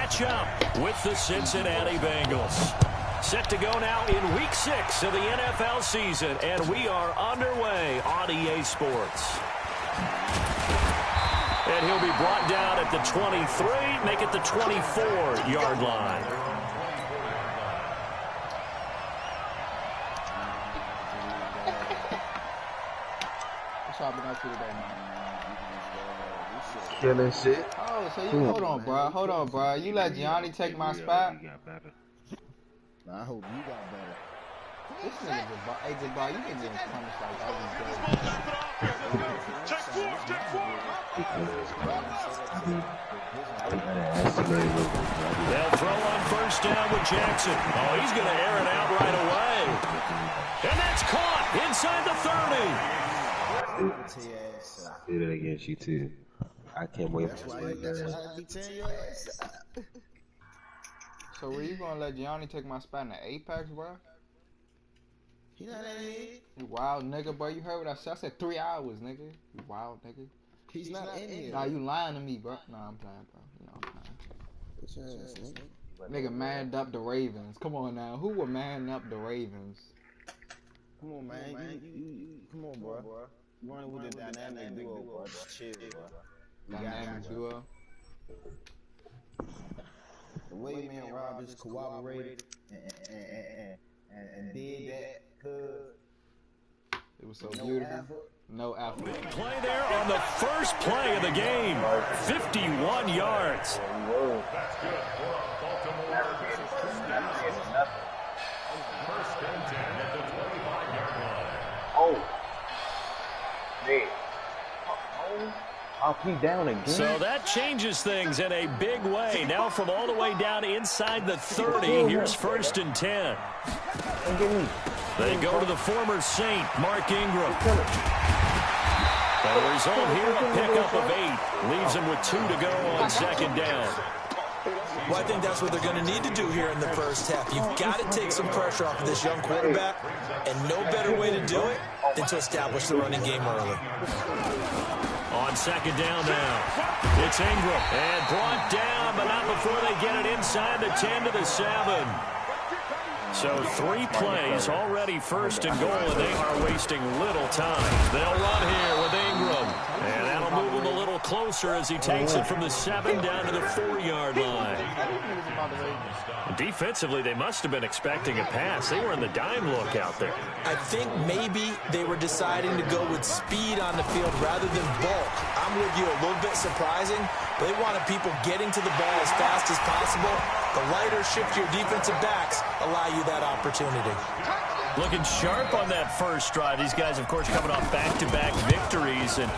matchup with the Cincinnati Bengals. Set to go now in Week 6 of the NFL season, and we are underway on EA Sports. And he'll be brought down at the 23, make it the 24-yard line. Killing shit. Oh, so you hold on, bro. You let Gianni take my spot? I hope you got better. This nigga just ball, you can get punished like every day. They'll throw on first down with Jackson. Oh, he's going to air it out right away. And that's caught inside the 30. I did it against you too. I can't wait for this. So were you gonna let Gianni take my spot in the Apex, bro? He not in here. You wild nigga, bro. You heard what I said? I said 3 hours, nigga. You wild nigga. He's not in here. Nah, you lying to me, bro. Nah, I'm playing, bro. You know I'm playing. Nigga manned up the Ravens. Come on now. Who would man up the Ravens? Come on, man. You come on, bro. You running with the dynamic duo, bro. Just chill, bro. Dynamic duo. The way me and Rob just cooperated and did that, cause it was so beautiful. No effort. Big play there on the first play of the game. 51 yards. That's good for Baltimore. First and 10 at the 25-yard line. Oh. Man. I'll keep down again. So that changes things in a big way. Now from all the way down inside the 30, here's first and 10. They go to the former Saint, Mark Ingram. The result here, a pickup of 8. Leaves him with 2 to go on second down. Well, I think that's what they're going to need to do here in the first half. You've got to take some pressure off of this young quarterback, and no better way to do it than to establish the running game early. On second down now, it's Ingram, and brought down, but not before they get it inside the 10 to the 7. So 3 plays already first and goal, and they are wasting little time. They'll run here with Ingram, and that'll move him a little closer as he takes it from the 7 down to the 4-yard line. Defensively, they must have been expecting a pass. They were in the dime look out there. I think maybe they were deciding to go with speed on the field rather than bulk. I'm with you, a little bit surprising. They wanted people getting to the ball as fast as possible. The lighter, shiftier defensive backs allow you that opportunity. Looking sharp on that first drive. These guys, of course, coming off back-to-back victories, and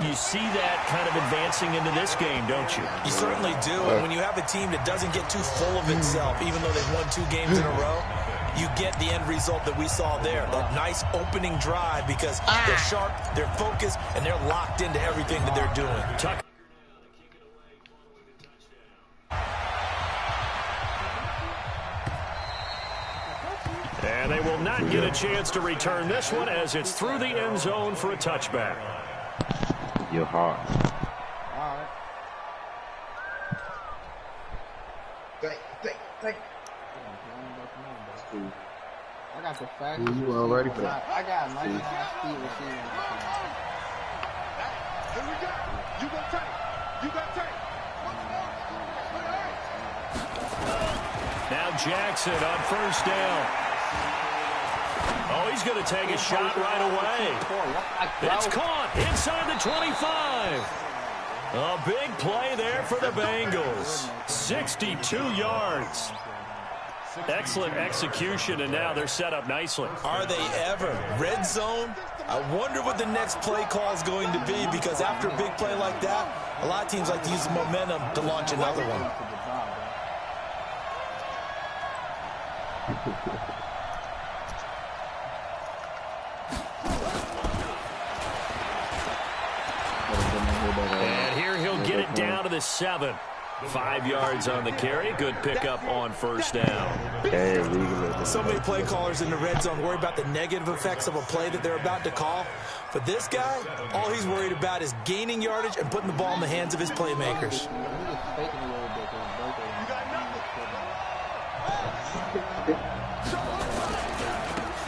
you see that kind of advancing into this game, don't you? You certainly do, and when you have a team that doesn't get too full of itself, even though they've won 2 games in a row, you get the end result that we saw there, that nice opening drive, because they're sharp, they're focused, and they're locked into everything that they're doing. And they will not get a chance to return this one as it's through the end zone for a touchback. Your heart. All right. Thank. I got the fastest. You all ready for that? I got 99 speed receiving. Here we go. You got tape. Now Jackson on first down. Oh, he's going to take a shot right away. It's caught inside the 25. A big play there for the Bengals. 62 yards. Excellent execution, and now they're set up nicely. Are they ever? Red zone? I wonder what the next play call is going to be, because after a big play like that, a lot of teams like to use the momentum to launch another one. And here he'll get it down to the 7. 5 yards on the carry. Good pickup on first down. So many play callers in the red zone worry about the negative effects of a play that they're about to call. For this guy, all he's worried about is gaining yardage and putting the ball in the hands of his playmakers.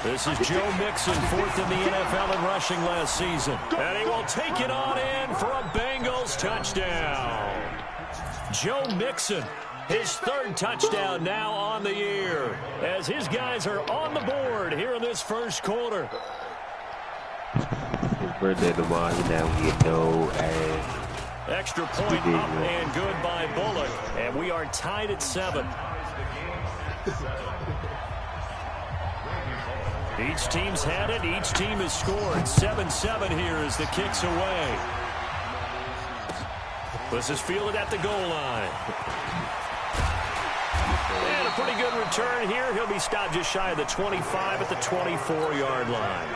This is Joe Mixon, 4th in the NFL in rushing last season. And he will take it on in for a Bengals touchdown. Joe Mixon, his 3rd touchdown now on the year, as his guys are on the board here in this first quarter. His birthday tomorrow, he now get no ass. Extra point up and good by Bullock. And we are tied at 7. Each team's had it. Each team has scored. 7-7 here as the kick's away. This is fielded at the goal line. And a pretty good return here. He'll be stopped just shy of the 25 at the 24-yard line.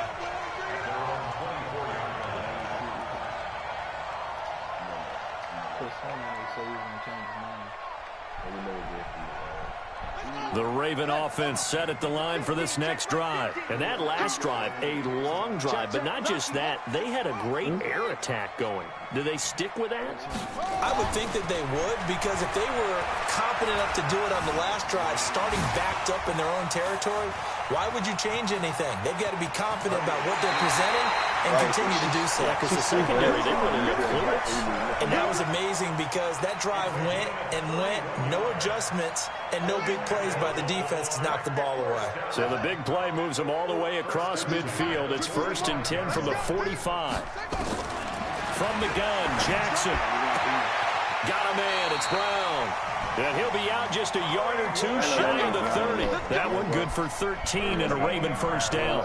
The Raven offense set at the line for this next drive. And that last drive, a long drive, but not just that. They had a great air attack going. Do they stick with that? I would think that they would, because if they were confident enough to do it on the last drive, starting backed up in their own territory, why would you change anything? They've got to be confident about what they're presenting and continue to do so. Because the secondary, they really look clearance. And that was amazing because that drive went and went, no adjustments, and no big plays by the defense to knock the ball away. So the big play moves them all the way across midfield. It's 1st and 10 from the 45. From the gun, Jackson. Got a man, it's Brown. And he'll be out just a yard or two shy of the 30. That one good for 13 and a Raven first down.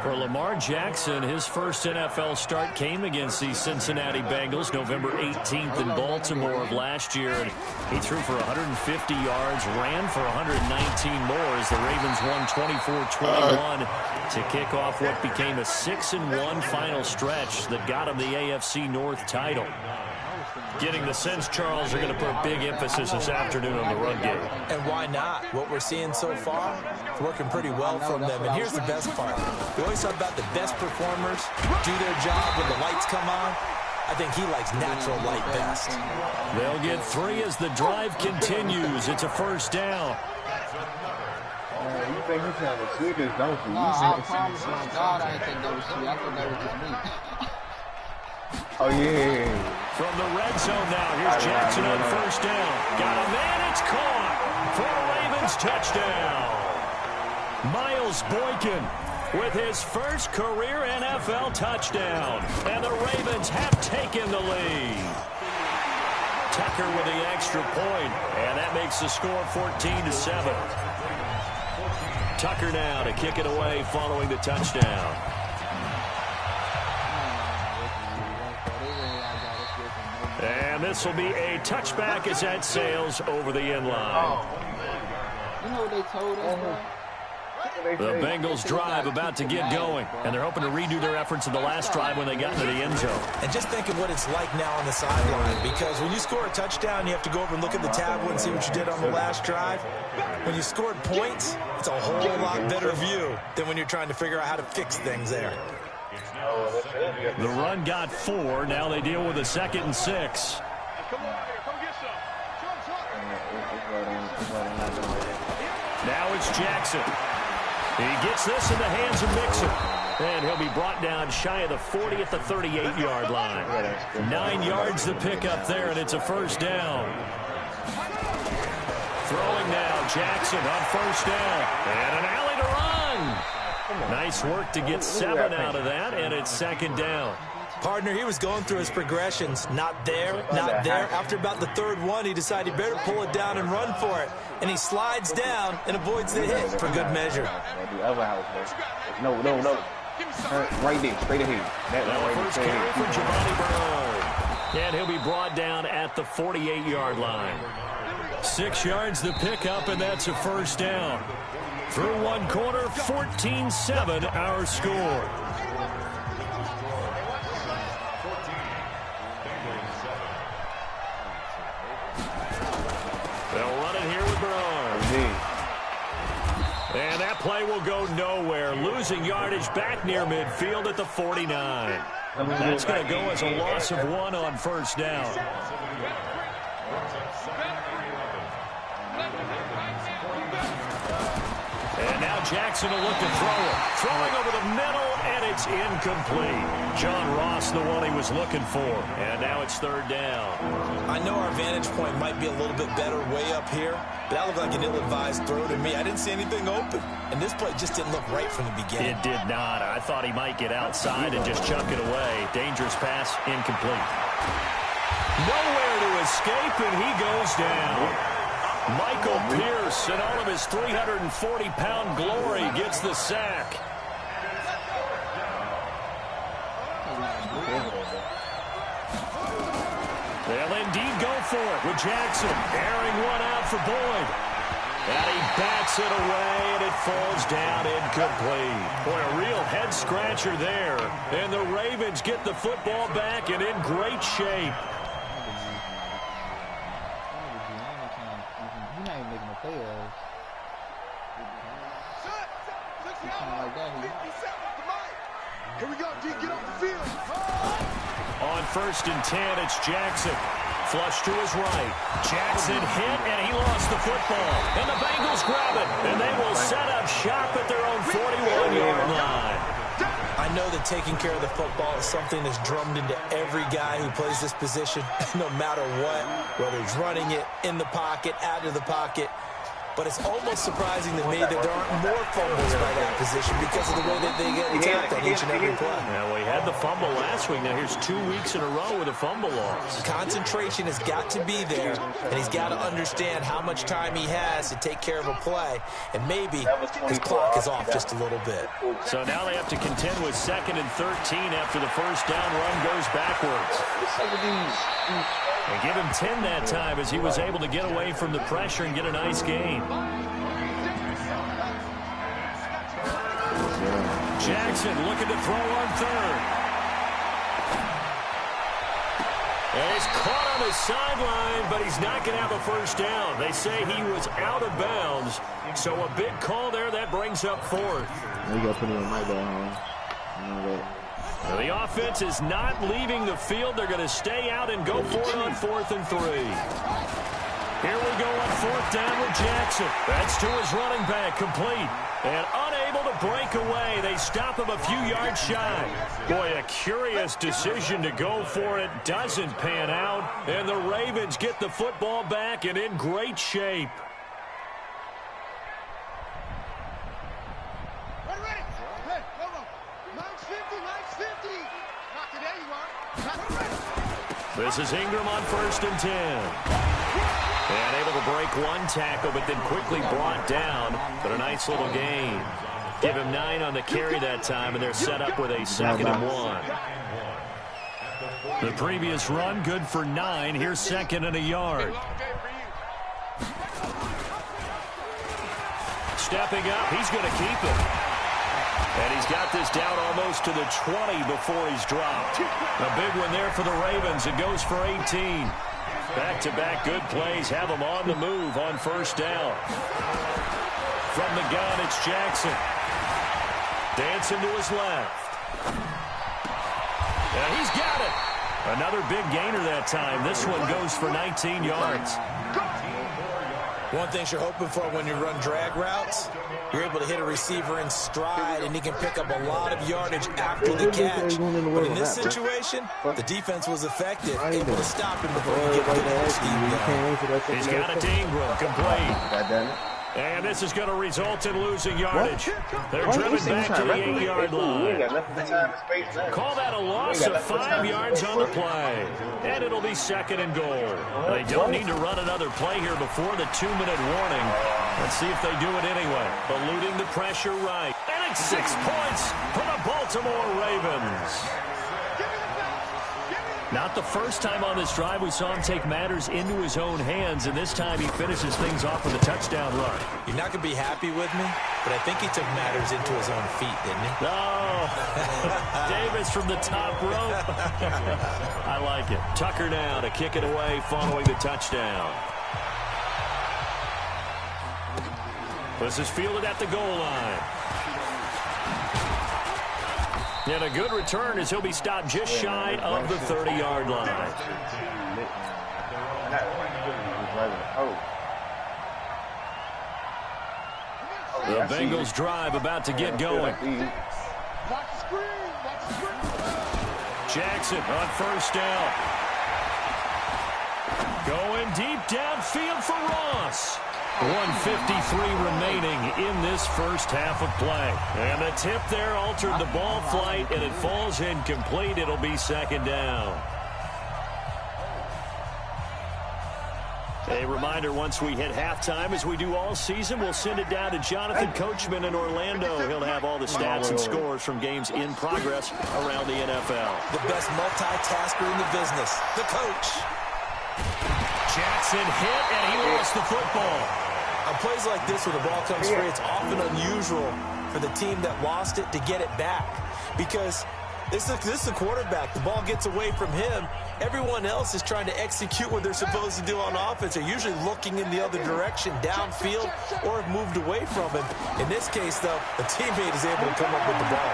For Lamar Jackson, his first NFL start came against the Cincinnati Bengals November 18th in Baltimore of last year. And he threw for 150 yards, ran for 119 more as the Ravens won 24-21 to kick off what became a 6-1 final stretch that got him the AFC North title. Getting the sense, Charles, are going to put a big emphasis this afternoon on the run game. And why not? What we're seeing so far, it's working pretty well from them. And here's the best part. We always talk about the best performers do their job when the lights come on. I think he likes natural light best. They'll get 3 as the drive continues. It's a first down. You think he's trying to shoot this, don't you? I promise my God I didn't think that was sweet. I thought that was just me. Oh, yeah. From the red zone now, here's Jackson on first down. Got a man, it's caught for a Ravens touchdown. Miles Boykin with his first career NFL touchdown. And the Ravens have taken the lead. Tucker with the extra point, and that makes the score 14-7. Tucker now to kick it away following the touchdown. And this will be a touchback as that sails over the end line. You know what they told us, bro? The Bengals drive about to get going, and they're hoping to redo their efforts in the last drive when they got into the end zone. And just think of what it's like now on the sideline, because when you score a touchdown, you have to go over and look at the tablet and see what you did on the last drive. When you scored points, it's a whole lot better view than when you're trying to figure out how to fix things there. The run got 4. Now they deal with a 2nd and 6. Now it's Jackson. He gets this in the hands of Mixon. And he'll be brought down shy of the 40 at the 38-yard line. 9 yards to pick up there, and it's a first down. Throwing now, Jackson on first down. And an alley to run. Nice work to get 7 out of that, and it's 2nd down. Partner, he was going through his progressions. Not there, not there. After about the 3rd one, he decided he better pull it down and run for it. And he slides down and avoids the hit for good measure. The other house, no. Right there, straight ahead. That first carry for Giovanni Bernard. And he'll be brought down at the 48-yard line. 6 yards to pick up, and that's a first down. Through one quarter, 14-7 our score. They'll run it here with Bernard. And that play will go nowhere. Losing yardage back near midfield at the 49. That's going to go as a loss of 1 on first down. And now Now Jackson will look to throw it. Throwing over the middle, and it's incomplete. John Ross, the one he was looking for. And now it's third down. I know our vantage point might be a little bit better way up here, but that looked like an ill-advised throw to me. I didn't see anything open. And this play just didn't look right from the beginning. It did not. I thought he might get outside and just chuck it away. Dangerous pass, incomplete. Nowhere to escape, and he goes down. Michael Pierce, in all of his 340-pound glory, gets the sack. They'll indeed go for it with Jackson. Airing one out for Boyd. And he bats it away, and it falls down incomplete. Boy, a real head-scratcher there. And the Ravens get the football back and in great shape. He's not even making a play of. Here we go, D. Get off the field. On 1st and 10, it's Jackson. Flush to his right. Jackson hit, and he lost the football. And the Bengals grab it, and they will set up shop at their own 41-yard line. I know that taking care of the football is something that's drummed into every guy who plays this position, no matter what, whether he's running it, in the pocket, out of the pocket. But it's almost surprising to me that there aren't more fumbles by that position because of the way that they get attacked on each and every play. Now, we had the fumble last week. Now, here's 2 weeks in a row with a fumble loss. Concentration has got to be there, and he's got to understand how much time he has to take care of a play, and maybe his clock is off just a little bit. So now they have to contend with 2nd and 13 after the first down run goes backwards. They give him 10 that time as he was able to get away from the pressure and get a nice gain. Jackson looking to throw on 3rd. And he's caught on the sideline, but he's not going to have a first down. They say he was out of bounds. So a big call there. That brings up 4th. You got to put it on my ball, Now the offense is not leaving the field. They're going to stay out and go for it on 4th and 3. Here we go on 4th down with Jackson. That's to his running back, complete. And unable to break away. They stop him a few yards shy. Boy, a curious decision to go for it. Doesn't pan out. And the Ravens get the football back and in great shape. This is Ingram on 1st and 10. And able to break one tackle, but then quickly brought down. But a nice little gain. Give him 9 on the carry that time, and they're set up with a 2nd and 1. The previous run, good for 9. Here's 2nd and a yard. Stepping up, he's going to keep it. And he's got this down almost to the 20 before he's dropped. A big one there for the Ravens. It goes for 18. Back-to-back good plays have them on the move on 1st down. From the gun, it's Jackson. Dancing to his left. And he's got it. Another big gainer that time. This one goes for 19 yards. One thing you're hoping for when you run drag routes, you're able to hit a receiver in stride, and he can pick up a lot of yardage after the catch. But in this situation, the defense was effective, able to stop him before he get to the scheme. He's got it to Ingram, complete. And this is going to result in losing yardage. They're driven back to the 8-yard line. Call that a loss of 5 yards on the play. And it'll be 2nd and goal. They don't need to run another play here before the 2-minute warning. Let's see if they do it anyway. Eluding the pressure right. And it's 6 points for the Baltimore Ravens. Not the first time on this drive we saw him take matters into his own hands, and this time he finishes things off with a touchdown run. You're not going to be happy with me, but I think he took matters into his own feet, didn't he? No. Davis from the top rope. I like it. Tucker now to kick it away following the touchdown. This is fielded at the goal line. And a good return as he'll be stopped just shy of the 30-yard line. The Bengals drive about to get going. Jackson on first down. Going deep downfield for Ross. 1:53 remaining in this first half of play. And the tip there altered the ball flight, and it falls incomplete. It'll be second down. A reminder, once we hit halftime, as we do all season, we'll send it down to Jonathan Coachman in Orlando. He'll have all the stats and scores from games in progress around the NFL. The best multitasker in the business, the coach. Jackson hit, and he lost the football. On plays like this where the ball comes free, it's often unusual for the team that lost it to get it back. Because this is the quarterback. The ball gets away from him. Everyone else is trying to execute what they're supposed to do on offense. They're usually looking in the other direction, downfield, or have moved away from him. In this case, though, the teammate is able to come up with the ball.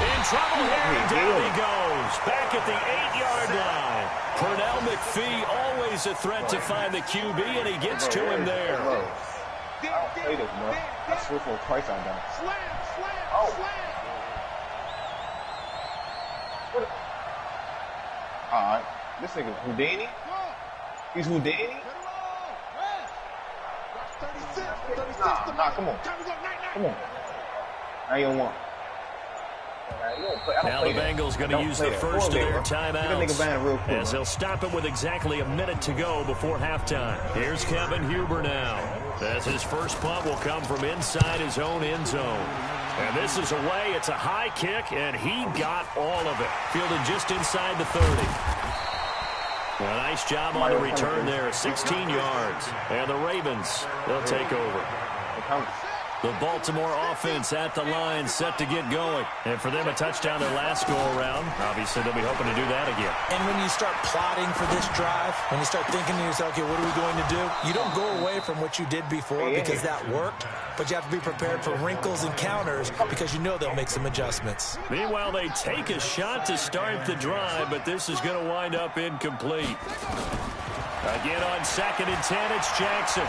In trouble here, and down he goes. Back at the 8-yard line. Pernell McPhee, always a threat to find the QB, and he gets to him there. I don't play this, bro. I swear for Christ I don't. Oh. Alright, this nigga's Houdini? He's Houdini? Nah, come on. Come on. Now you don't want. Now the Bengals going to use the first of their timeouts, as they'll stop it with exactly a minute to go before halftime. Here's Kevin Huber now, as his first punt will come from inside his own end zone. And this is away. It's a high kick, and he got all of it. Fielded just inside the 30. Well, nice job on the return there, 16 yards. And the Ravens, they'll take over. The Baltimore offense at the line, set to get going. And for them, a touchdown their last go-around. Obviously, they'll be hoping to do that again. And when you start plotting for this drive, when you start thinking to yourself, okay, what are we going to do? You don't go away from what you did before because that worked, but you have to be prepared for wrinkles and counters because you know they'll make some adjustments. Meanwhile, they take a shot to start the drive, but this is going to wind up incomplete. Again on 2nd and 10, it's Jackson.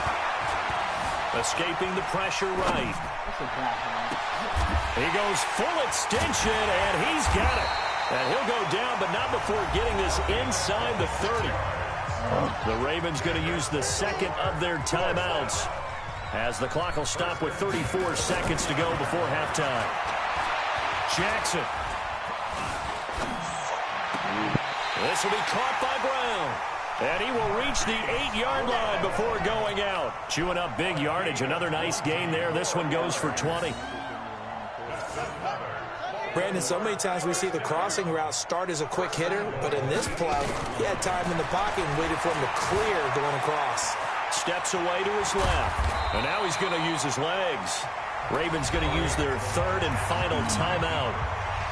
Escaping the pressure right. He goes full extension, and he's got it. And he'll go down, but not before getting this inside the 30. The Ravens going to use the second of their timeouts, as the clock will stop with 34 seconds to go before halftime. Jackson. This will be caught by Brown. And he will reach the 8-yard line before going out. Chewing up big yardage. Another nice gain there. This one goes for 20. Brandon, so many times we see the crossing route start as a quick hitter, but in this play, he had time in the pocket and waited for him to clear going across. Steps away to his left. And now he's going to use his legs. Ravens going to use their third and final timeout,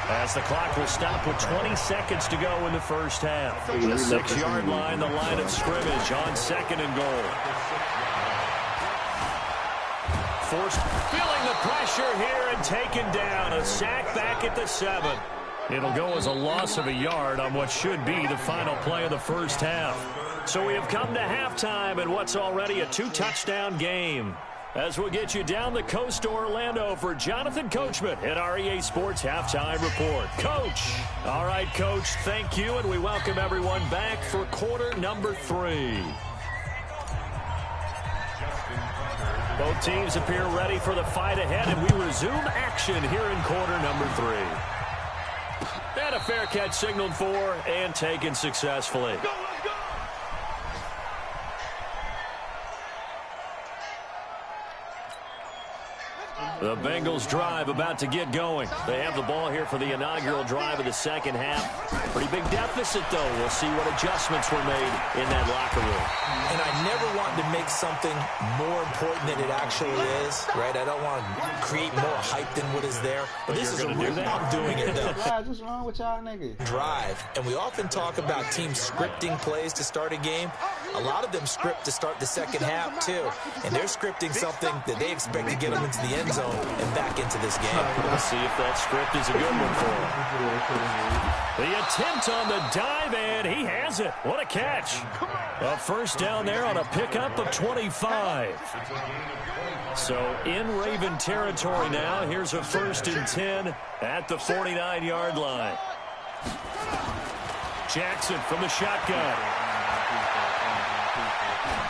as the clock will stop with 20 seconds to go in the first half. The 6-yard line, the line of scrimmage on 2nd and goal. Forced, feeling the pressure here and taken down. A sack back at the 7. It'll go as a loss of a yard on what should be the final play of the first half. So we have come to halftime in what's already a 2-touchdown game, as we'll get you down the coast to Orlando for Jonathan Coachman at our EA Sports Halftime Report. Coach. All right, Coach, thank you, and we welcome everyone back for quarter number 3. Both teams appear ready for the fight ahead, and we resume action here in quarter number 3. And a fair catch signaled for and taken successfully. The Bengals drive about to get going. They have the ball here for the inaugural drive of the second half. Pretty big deficit, though. We'll see what adjustments were made in that locker room. And I never want to make something more important than it actually is, right? I don't want to create more hype than what is there. But this is a real, I'm doing it, though. What's wrong with y'all niggas? Drive. And we often talk about teams scripting plays to start a game. A lot of them script to start the second half, too. And they're scripting something that they expect to get them into the end zone and back into this game. Let's see if that script is a good one for him. The attempt on the dive, and he has it. What a catch. A first down there on a pickup of 25. So in Raven territory now. Here's a 1st and 10 at the 49-yard line. Jackson from the shotgun.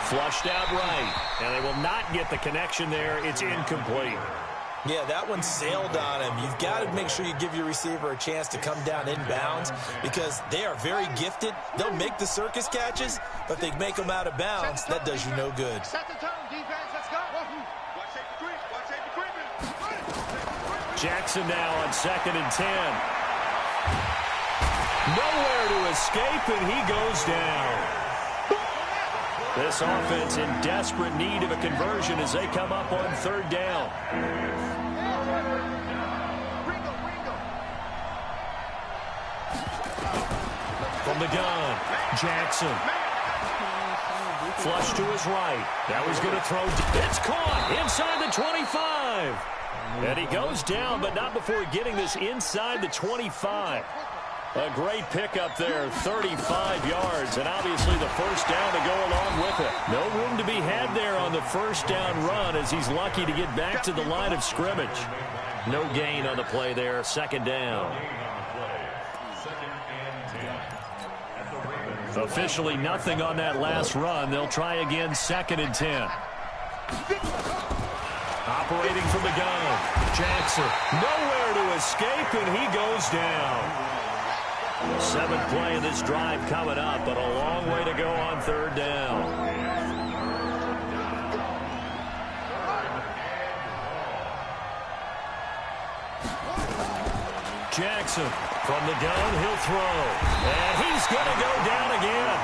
Flushed out right. And they will not get the connection there. It's incomplete. Yeah, that one sailed on him. You've got to make sure you give your receiver a chance to come down inbounds because they are very gifted. They'll make the circus catches, but they make them out of bounds. That does you no good. Jackson now on 2nd and 10. Nowhere to escape, and he goes down. This offense in desperate need of a conversion as they come up on 3rd down. From the gun, Jackson. Flush to his right. Now he's going to throw. It's caught inside the 25. And he goes down, but not before getting this inside the 25. A great pickup there, 35 yards, and obviously the first down to go along with it. No room to be had there on the first down run as he's lucky to get back to the line of scrimmage. No gain on the play there, 2nd down. Officially nothing on that last run. They'll try again, 2nd and 10. Operating from the gun, Jackson. Nowhere to escape, and he goes down. 7th play of this drive coming up, but a long way to go on 3rd down. Jackson from the gun, he'll throw. And he's going to go down again.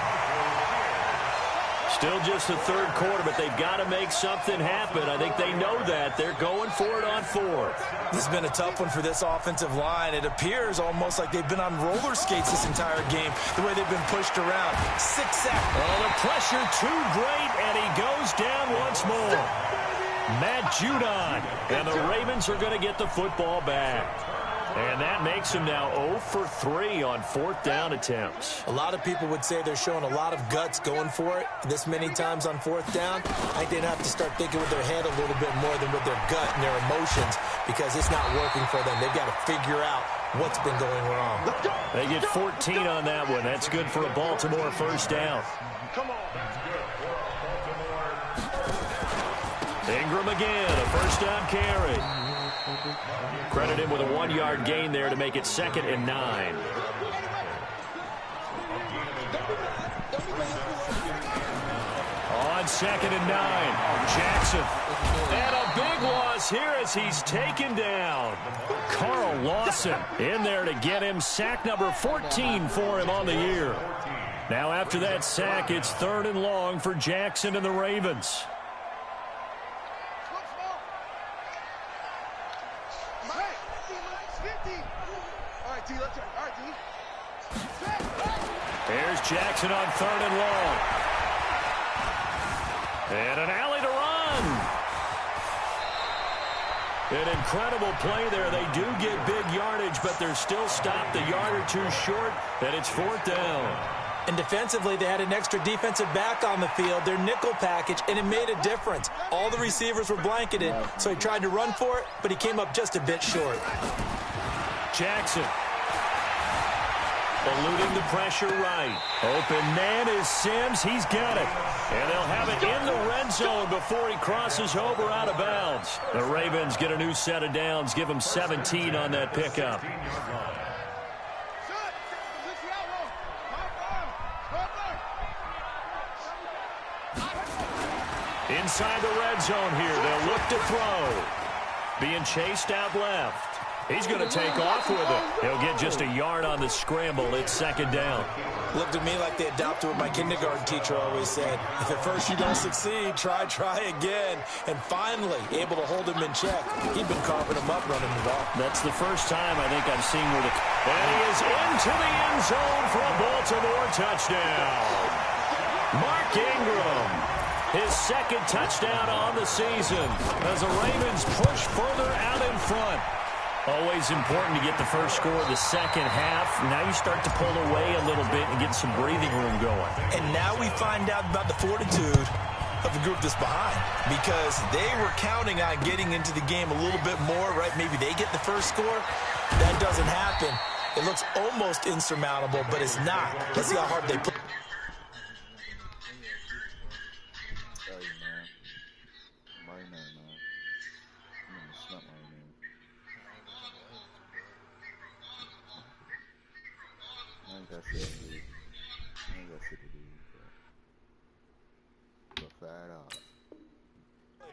Still just the 3rd quarter, but they've got to make something happen. I think they know that. They're going for it on 4th. This has been a tough one for this offensive line. It appears almost like they've been on roller skates this entire game, the way they've been pushed around. 6 sacks. Oh, the pressure too great, and he goes down once more. Matt Judon, and the Ravens are going to get the football back. And that makes him now 0 for 3 on 4th down attempts. A lot of people would say they're showing a lot of guts going for it this many times on 4th down. I think they'd have to start thinking with their head a little bit more than with their gut and their emotions because it's not working for them. They've got to figure out what's been going wrong. They get 14 on that one. That's good for a Baltimore first down. Come on. Ingram again, a first down carry. Credit him with a 1-yard gain there to make it 2nd and 9. On 2nd and 9, Jackson. And a big loss here as he's taken down. Carl Lawson in there to get him sack number 14 for him on the year. Now after that sack, it's 3rd and long for Jackson and the Ravens. Here's Jackson on 3rd and long. And an alley to run. An incredible play there. They do get big yardage, but they're still stopped a yard or 2 short, and it's 4th down. And defensively, they had an extra defensive back on the field, their nickel package, and it made a difference. All the receivers were blanketed, so he tried to run for it, but he came up just a bit short. Jackson. Eluding the pressure right. Open man is Sims. He's got it. And they'll have it in the red zone before he crosses over out of bounds. The Ravens get a new set of downs. Give them 17 on that pickup. Inside the red zone here. They'll look to throw. Being chased out left. He's going to take off with it. He'll get just a yard on the scramble. It's 2nd down. Looked to me like they adopted what my kindergarten teacher always said. If at first you don't succeed, try again. And finally, able to hold him in check. He'd been carving him up running the ball. That's the first time I think I've seen where and he is into the end zone for a Baltimore touchdown. Mark Ingram, his second touchdown on the season as the Ravens push further out in front. Always important to get the first score of the second half. Now you start to pull away a little bit and get some breathing room going. And now we find out about the fortitude of the group that's behind, because they were counting on getting into the game a little bit more, right? Maybe they get the first score. That doesn't happen. It looks almost insurmountable, but it's not. Let's see how hard they play.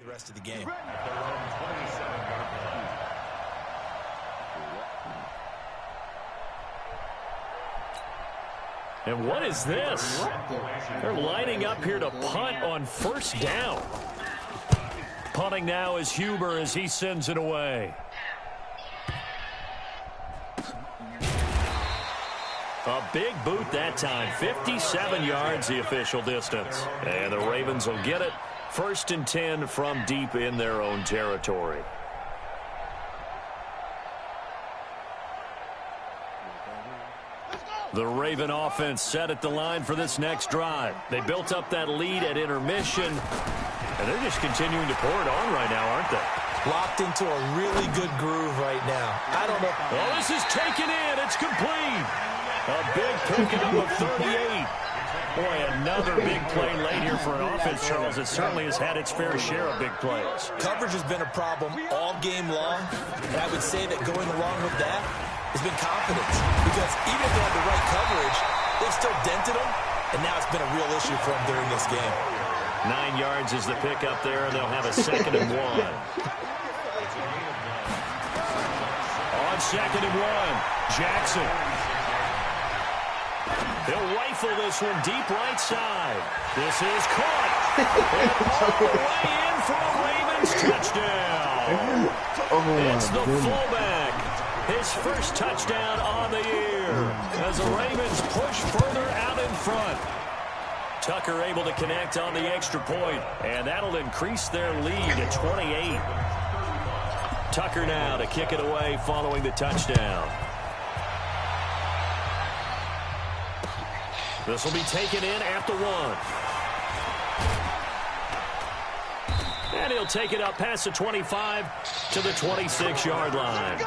The rest of the game. And what is this? They're lining up here to punt on first down. Punting now is Huber as he sends it away. A big boot that time. 57 yards the official distance. And the Ravens will get it. 1st and 10 from deep in their own territory. The Raven offense set at the line for this next drive. They built up that lead at intermission, and they're just continuing to pour it on right now, aren't they? Locked into a really good groove right now. I don't know. Oh, this is taken in. It's complete. A big pickup of 38. Boy, another big play late here for an offense, Charles. It certainly has had its fair share of big plays. Coverage has been a problem all game long, and I would say that going along with that has been confidence, because even if they had the right coverage, they've still dented them, and now it's been a real issue for them during this game. 9 yards is the pickup there, and they'll have a 2nd and 1. On 2nd and 1, Jackson. He'll rifle this one deep right side. This is caught. And all the way in for a Ravens touchdown. It's the fullback. His first touchdown on the year as the Ravens push further out in front. Tucker able to connect on the extra point, and that'll increase their lead to 28. Tucker now to kick it away following the touchdown. This will be taken in at the 1. And he'll take it up past the 25 to the 26-yard line.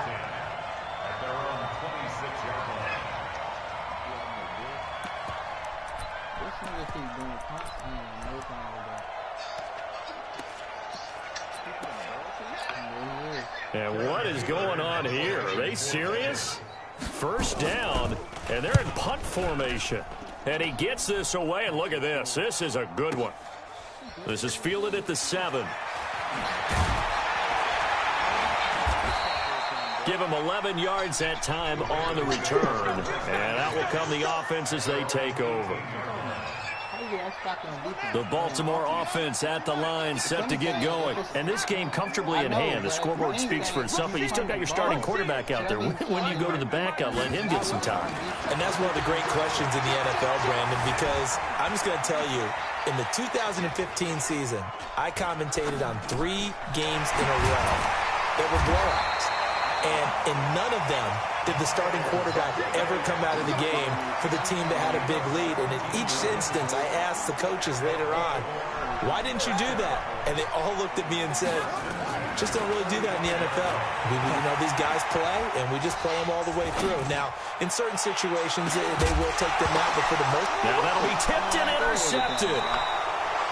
And what is going on here? Are they serious? First down, and they're in punt formation. And he gets this away, and look at this. This is a good one. This is fielded at the 7. Give him 11 yards that time on the return. And out will come the offense as they take over. The Baltimore offense at the line, set to get going. And this game comfortably in hand. The scoreboard speaks for itself, but you still got your starting quarterback out there. When do you go to the backup? Let him get some time. And that's one of the great questions in the NFL, Brandon, because I'm just going to tell you, in the 2015 season, I commentated on 3 games in a row that were blowouts. And in none of them did the starting quarterback ever come out of the game for the team that had a big lead. And in each instance, I asked the coaches later on, why didn't you do that? And they all looked at me and said, just don't really do that in the NFL. These guys play, and we just play them all the way through. Now, in certain situations, they will take them out, but for the most part. Now that'll be tipped and intercepted.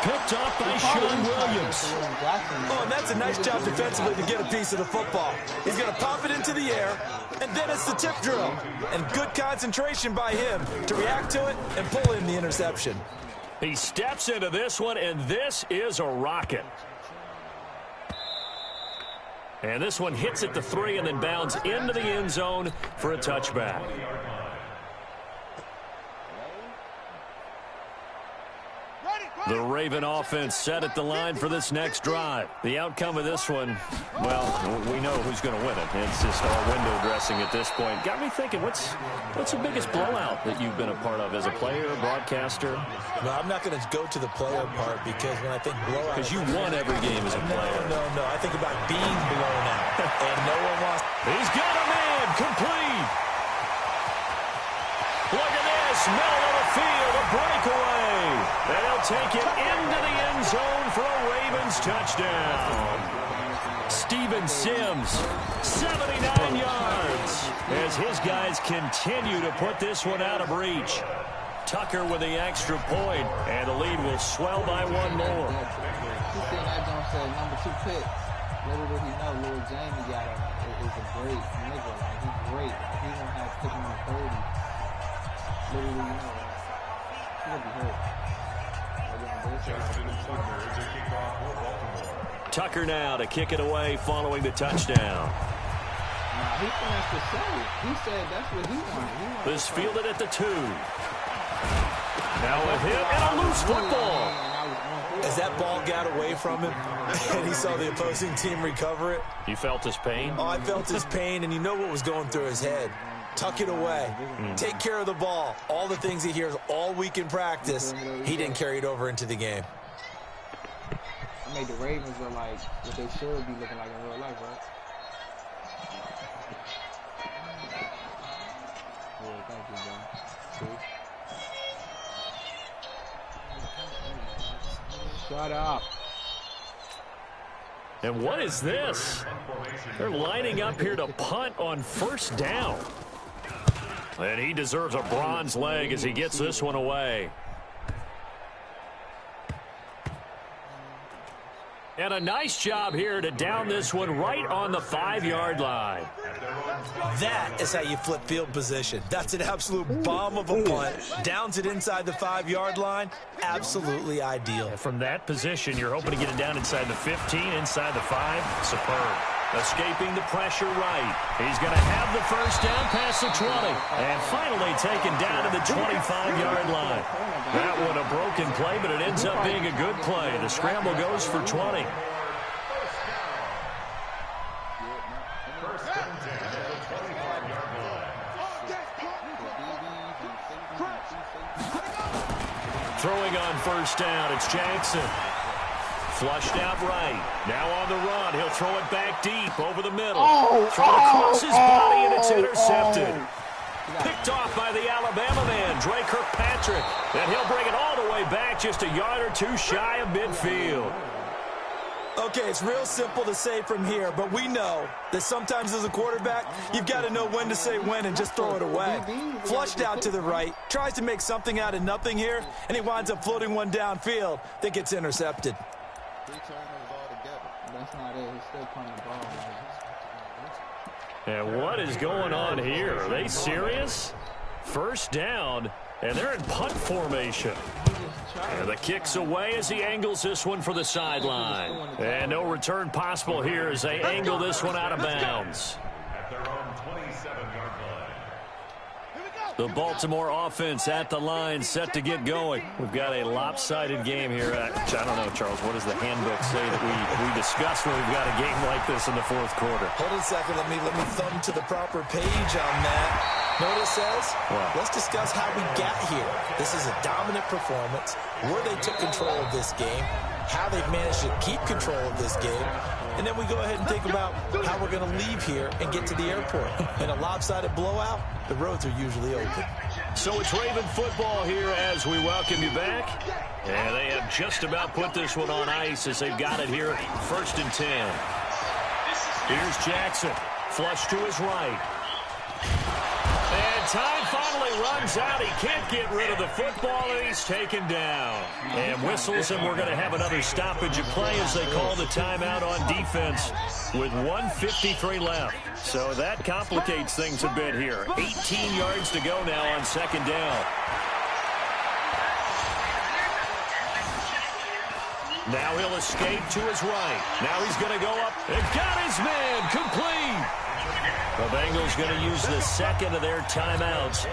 Picked up by Sean Williams. Oh, and that's a nice job defensively to get a piece of the football. He's going to pop it into the air, and then it's the tip drill. And good concentration by him to react to it and pull in the interception. He steps into this one, and this is a rocket. And this one hits at the 3 and then bounds into the end zone for a touchback. Ready? The Raven offense set at the line for this next drive. The outcome of this one, well, we know who's going to win it. It's just all window dressing at this point. Got me thinking, what's the biggest blowout that you've been a part of as a player, broadcaster? No, I'm not going to go to the player part because when I think blowout... Because you won every game as a player. No. I think about being blown out. And no one wants... He's got a man. Complete. Look at this. Middle of the field. A breakaway. And he'll take it into the end zone for a Ravens touchdown. Steven Sims, 79 yards, as his guys continue to put this one out of reach. Tucker with the extra point, and the lead will swell by one more. You see that don't say number 2 pick. Little did he know, little Jamie is a great nigga. Like, he's great. Like, he's going to have pick number 30. Little did he know. He'll be hurt. Tucker now to kick it away following the touchdown. Nah, he finished the save. He said that's what he wanted. This fielded at the 2. Now a hit and a loose football. As that ball got away from him and he saw the opposing team recover it. You felt his pain? Oh, I felt his pain, and you know what was going through his head. Tuck it away. Take care of the ball. All the things he hears all week in practice, he didn't carry it over into the game. I made the Ravens look like what they should be looking like in real life, right? Yeah, thank you, bro. Shut up. And what is this? They're lining up here to punt on first down. And he deserves a bronze leg as he gets this one away. And a nice job here to down this one right on the 5-yard line. That is how you flip field position. That's an absolute bomb of a punt. Downs it inside the 5-yard line. Absolutely ideal. From that position, you're hoping to get it down inside the 15, inside the 5. Superb. Escaping the pressure right. He's going to have the first down past the 20. And finally taken down to the 25-yard line. That one a broken play, but it ends up being a good play. The scramble goes for 20. Throwing on first down, it's Jackson. Flushed out right. Now on the run. He'll throw it back deep over the middle. Thrown across his body, and it's intercepted. Picked off by the Alabama man, Dre Kirkpatrick. And he'll bring it all the way back just a yard or two shy of midfield. Okay, it's real simple to say from here, but we know that sometimes as a quarterback, you've got to know when to say when and just throw it away. Flushed out to the right, tries to make something out of nothing here, and he winds up floating one downfield that gets intercepted. That's not it. He's still playing the ball. And what is going on here? Are they serious? First down, and they're in punt formation. And the kick's away as he angles this one for the sideline. And no return possible here as they angle this one out of bounds. The Baltimore offense at the line, set to get going. We've got a lopsided game here. I don't know, Charles, what does the handbook say that we discuss when we've got a game like this in the fourth quarter? Hold on a second. Let me thumb to the proper page on that. Know what it says? Wow. Let's discuss how we got here. This is a dominant performance, where they took control of this game, how they've managed to keep control of this game, and then we go ahead and think about how we're going to leave here and get to the airport. In a lopsided blowout, the roads are usually open. So it's Raven football here as we welcome you back. And they have just about put this one on ice as they've got it here, 1st and 10. Here's Jackson, flush to his right. And time finally runs out. He can't get rid of the football, and he's taken down. And whistles, and we're going to have another stoppage of play as they call the timeout on defense with 1:53 left. So that complicates things a bit here. 18 yards to go now on 2nd down. Now he'll escape to his right. Now he's going to go up and got his man complete. The Bengals going to use the second of their timeouts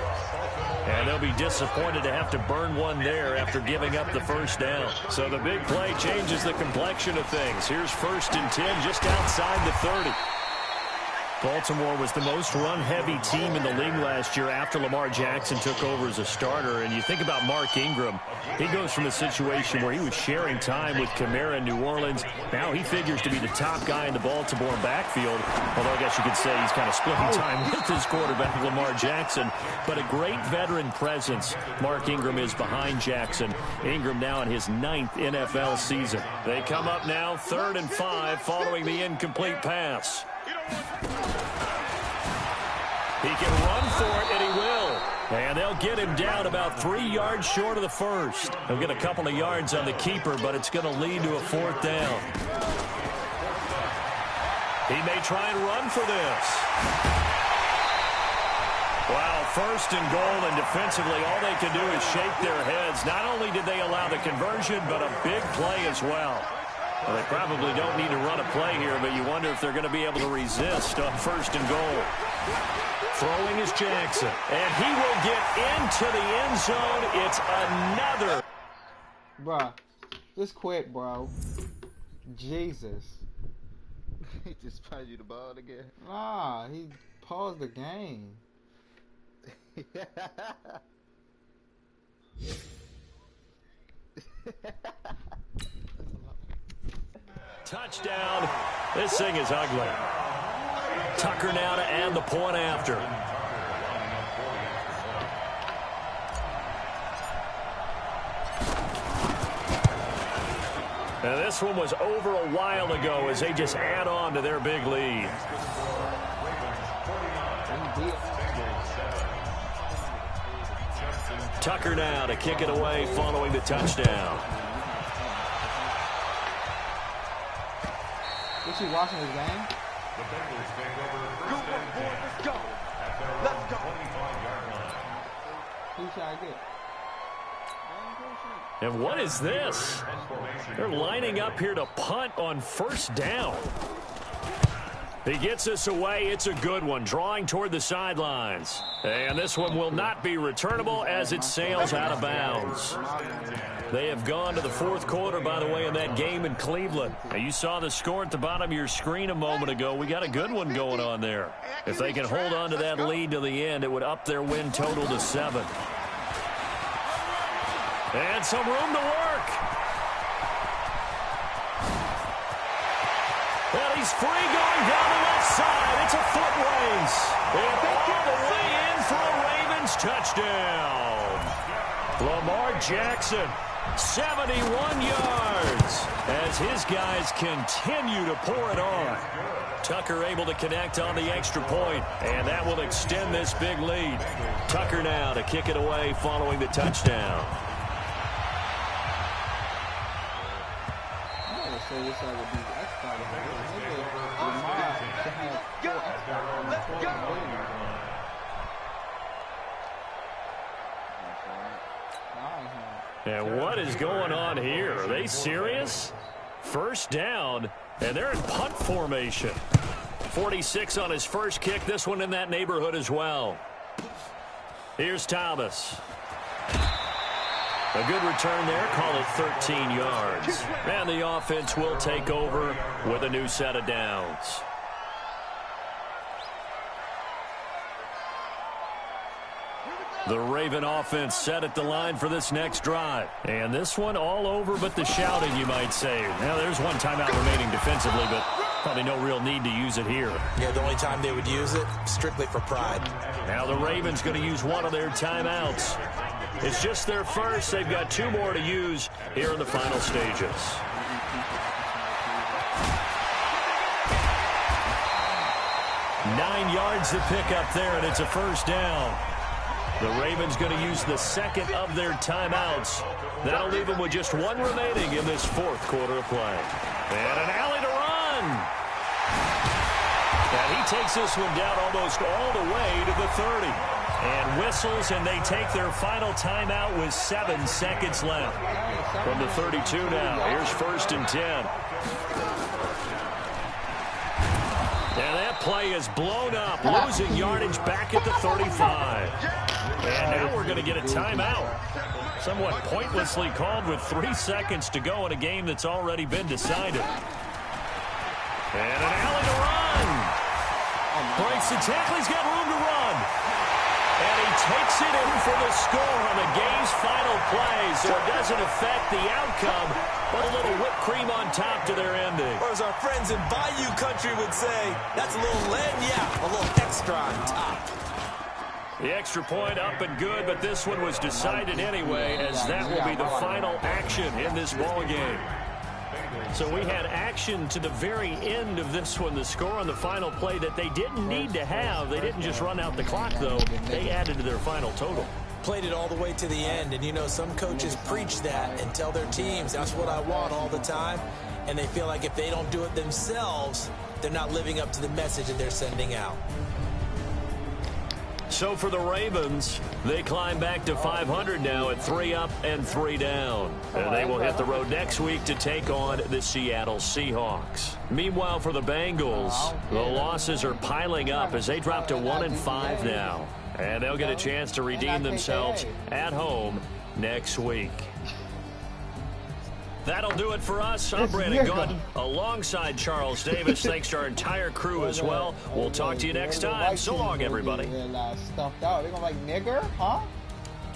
And they'll be disappointed to have to burn one there after giving up the first down. So the big play changes the complexion of things. Here's 1st and 10 just outside the 30. Baltimore was the most run-heavy team in the league last year after Lamar Jackson took over as a starter. And you think about Mark Ingram. He goes from a situation where he was sharing time with Kamara in New Orleans. Now he figures to be the top guy in the Baltimore backfield. Although I guess you could say he's kind of splitting time with his quarterback, Lamar Jackson. But a great veteran presence. Mark Ingram is behind Jackson. Ingram now in his 9th NFL season. They come up now 3rd and 5 following the incomplete pass. He can run for it, and he will. And they'll get him down about 3 yards short of the first. He'll get a couple of yards on the keeper, but it's going to lead to a 4th down. He may try and run for this. Wow, 1st and goal, and defensively all they can do is shake their heads. Not only did they allow the conversion, but a big play as well. Well, they probably don't need to run a play here, but you wonder if they're going to be able to resist on 1st and goal. Throwing is Jackson, and he will get into the end zone. It's another. Bruh, just quit, bro. Jesus. He just passed you the ball again. Nah, he paused the game. Touchdown. This thing is ugly. Tucker now to add the point after. Now this one was over a while ago as they just add on to their big lead. Tucker now to kick it away following the touchdown. Was you watching his game? Let's go. Let's go. Who should I get? And what is this? They're lining up here to punt on 1st down. He gets this away. It's a good one, drawing toward the sidelines. And this one will not be returnable as it sails out of bounds. They have gone to the 4th quarter, by the way, in that game in Cleveland. Now, you saw the score at the bottom of your screen a moment ago. We got a good one going on there. If they can hold on to that lead to the end, it would up their win total to 7. And some room to work. Well, he's free going down the left side. It's a foot race. And all the way in for a Ravens touchdown. Lamar Jackson, 71 yards as his guys continue to pour it on. Tucker able to connect on the extra point, and that will extend this big lead. Tucker now to kick it away following the touchdown. And what is going on here? Are they serious? 1st down, and they're in punt formation. 46 on his first kick. This one in that neighborhood as well. Here's Thomas. A good return there. Call it 13 yards. And the offense will take over with a new set of downs. The Raven offense set at the line for this next drive. And this one all over but the shouting, you might say. Now, there's one timeout remaining defensively, but probably no real need to use it here. Yeah, the only time they would use it, strictly for pride. Now the Ravens going to use one of their timeouts. It's just their first. They've got 2 more to use here in the final stages. Nine yards to pick up there, and it's a 1st down. The Ravens going to use the 2nd of their timeouts. That'll leave them with just 1 remaining in this 4th quarter of play. And an alley to run. And he takes this one down almost all the way to the 30. And whistles, and they take their final timeout with 7 seconds left. From the 32 now, here's 1st and 10. And that play is blown up, losing yardage back at the 35. And now we're going to get a timeout. Somewhat pointlessly called with 3 seconds to go in a game that's already been decided. And an alley to run. Breaks the tackle. He's got room to run. And he takes it in for the score on the game's final play, so it doesn't affect the outcome, but a little whipped cream on top to their ending. Or as our friends in Bayou Country would say, that's a little lagniappe, a little extra on top. The extra point up and good, but this one was decided anyway, as that will be the final action in this ball game. So we had action to the very end of this one. The score on the final play that they didn't need to have. They didn't just run out the clock, though. They added to their final total. Played it all the way to the end, and you know some coaches preach that and tell their teams, that's what I want all the time, and they feel like if they don't do it themselves, they're not living up to the message that they're sending out. So for the Ravens, they climb back to 500 now at 3 up and 3 down. And they will hit the road next week to take on the Seattle Seahawks. Meanwhile, for the Bengals, the losses are piling up as they drop to 1-5 now. And they'll get a chance to redeem themselves at home next week. That'll do it for us. I'm Brandon Gordon alongside Charles Davis. Thanks to our entire crew as well. We'll talk to you next time. So long, everybody. Stuffed out. They're going to be like, nigger, huh?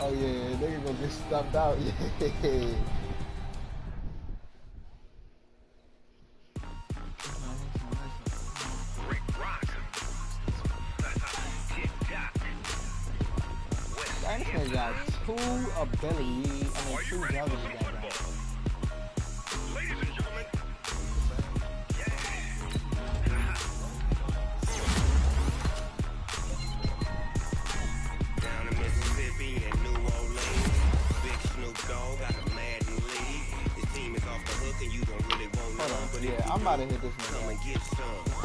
Oh, yeah. They're going to get stuffed out. Yeah. This nigga got 2 abilities. I mean, 2 juggles. Yeah, I'm about to hit this one.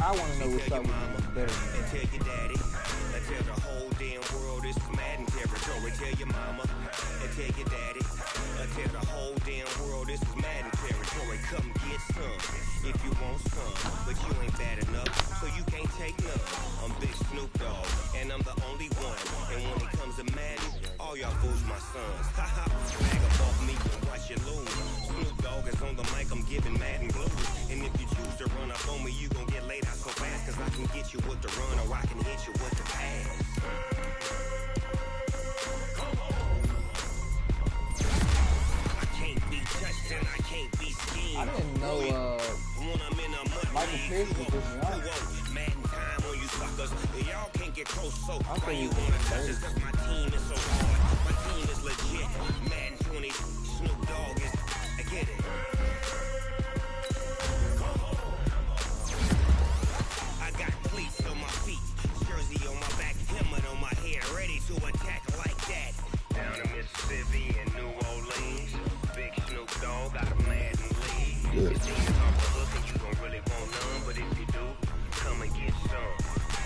I want to know what's up with this better. Tell your daddy, tell the whole damn world it's Madden territory. Tell your mama, and tell your daddy, tell the whole damn world this is Madden territory. Come get some if you want some, but you ain't bad enough, so you can't take none. I'm Big Snoop Dogg, and I'm the only one. And when it comes to Madden, all y'all fools my sons. Haha, bag up off me and watch you lose. Snoop Dogg is on the mic, I'm giving Madden blues. And if you choose to run up on me, you gon' get laid out so fast. Cause I can get you with the run or I can hit you with the pass. I can't be touched and I can't be schemed. I didn't know Michael Pierce was this young. Madden time on you suckers. Y'all can't get close, so why you wanna touch us? Cause my team is so hard. My team is legit. Madden 20, Snoop Dogg is, I get it. I got cleats on my feet, jersey on my back, helmet on my head, ready to attack like that. Down in Mississippi and New Orleans, Big Snoop Dogg got a Madden league. Your team is off the hook and you don't really want none, but if you do, come and get some.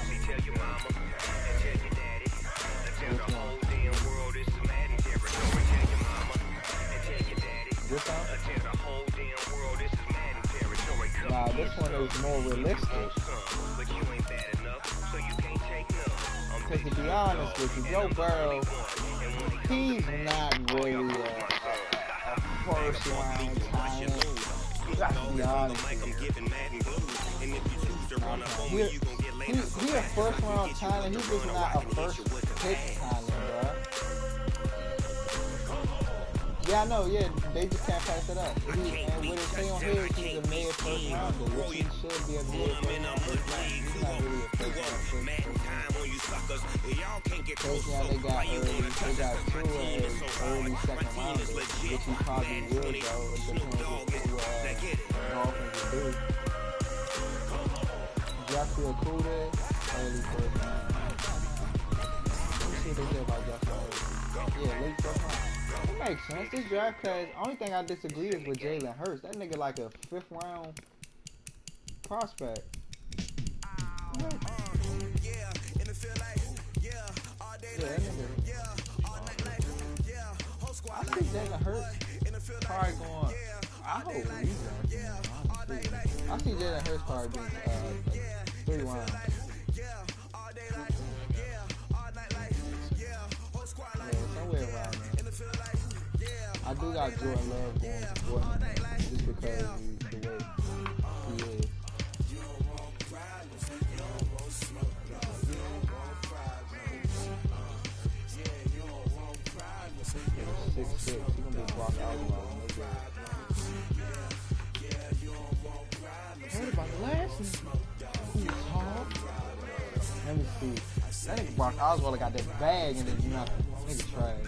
See, tell your mama and tell your daddy, and tell the whole damn world it's Madden territory. Tell your mama and tell your daddy, and tell the whole damn world this is Madden territory. Nah, this one is more realistic. But you ain't bad enough, so you can't take none. Because to be honest with you, Joe Burrow, he's not really a first round talent. To be honest with you. He a first round talent, he's just not a first pick talent, bro. Yeah, I know, yeah, they just can't pass it up. And with his thing on his, he's a mid first rounder, which he should be a mid first rounder. He's not really a first round pick. First round they got early, they got 2 early second rounders, which he probably will go. It depends what Dolphins will do. Joshua Kuda, early first round. Let me see what they did about Joshua. Yeah, late first round. It makes sense. This draft class, only thing I disagree is with Jalen Hurts. That nigga like a 5th round prospect. What? Yeah, that nigga. I see Jalen Hurts probably going. I hope he's going. I see Jalen Hurts probably being 3 rounds. Yeah, somewhere around there. I do got Jordan Love going before him, just because he's the way he is. 6'6", he gonna be Brock Osweiler. Heard about the last one. Who's tall? Let me see. That nigga Brock Osweiler got that bag and then do nothing. Nigga trash.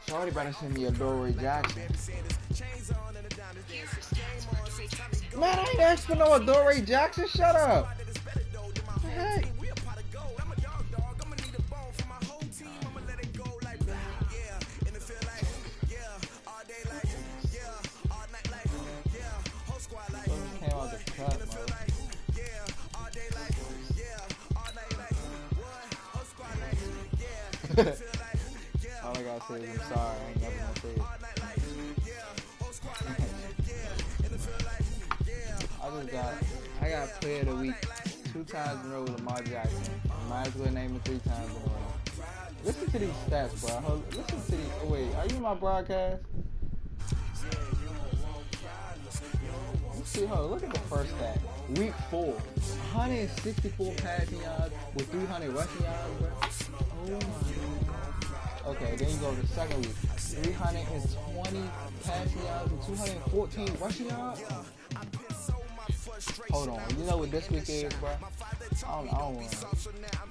Shorty better send me a Dory Jackson. Man, I ain't asked for no Dory Jackson. Shut up. Hey. Came out the cut, man. All I gotta say is I'm sorry. I ain't never gonna say it. I got player of the week 2 times in a row with Lamar Jackson. Might as well name it 3 times in a row. Listen to these stats, bro. Listen to these. Oh, wait, are you in my broadcast? See, look at the first stat. Week 4, 164 passing yards with 300 rushing yards, bro. Oh my God. Okay, then you go to the second week. 320 passing yards and 214 rushing yards. Hold on, you know what this week is, bro? I don't want to.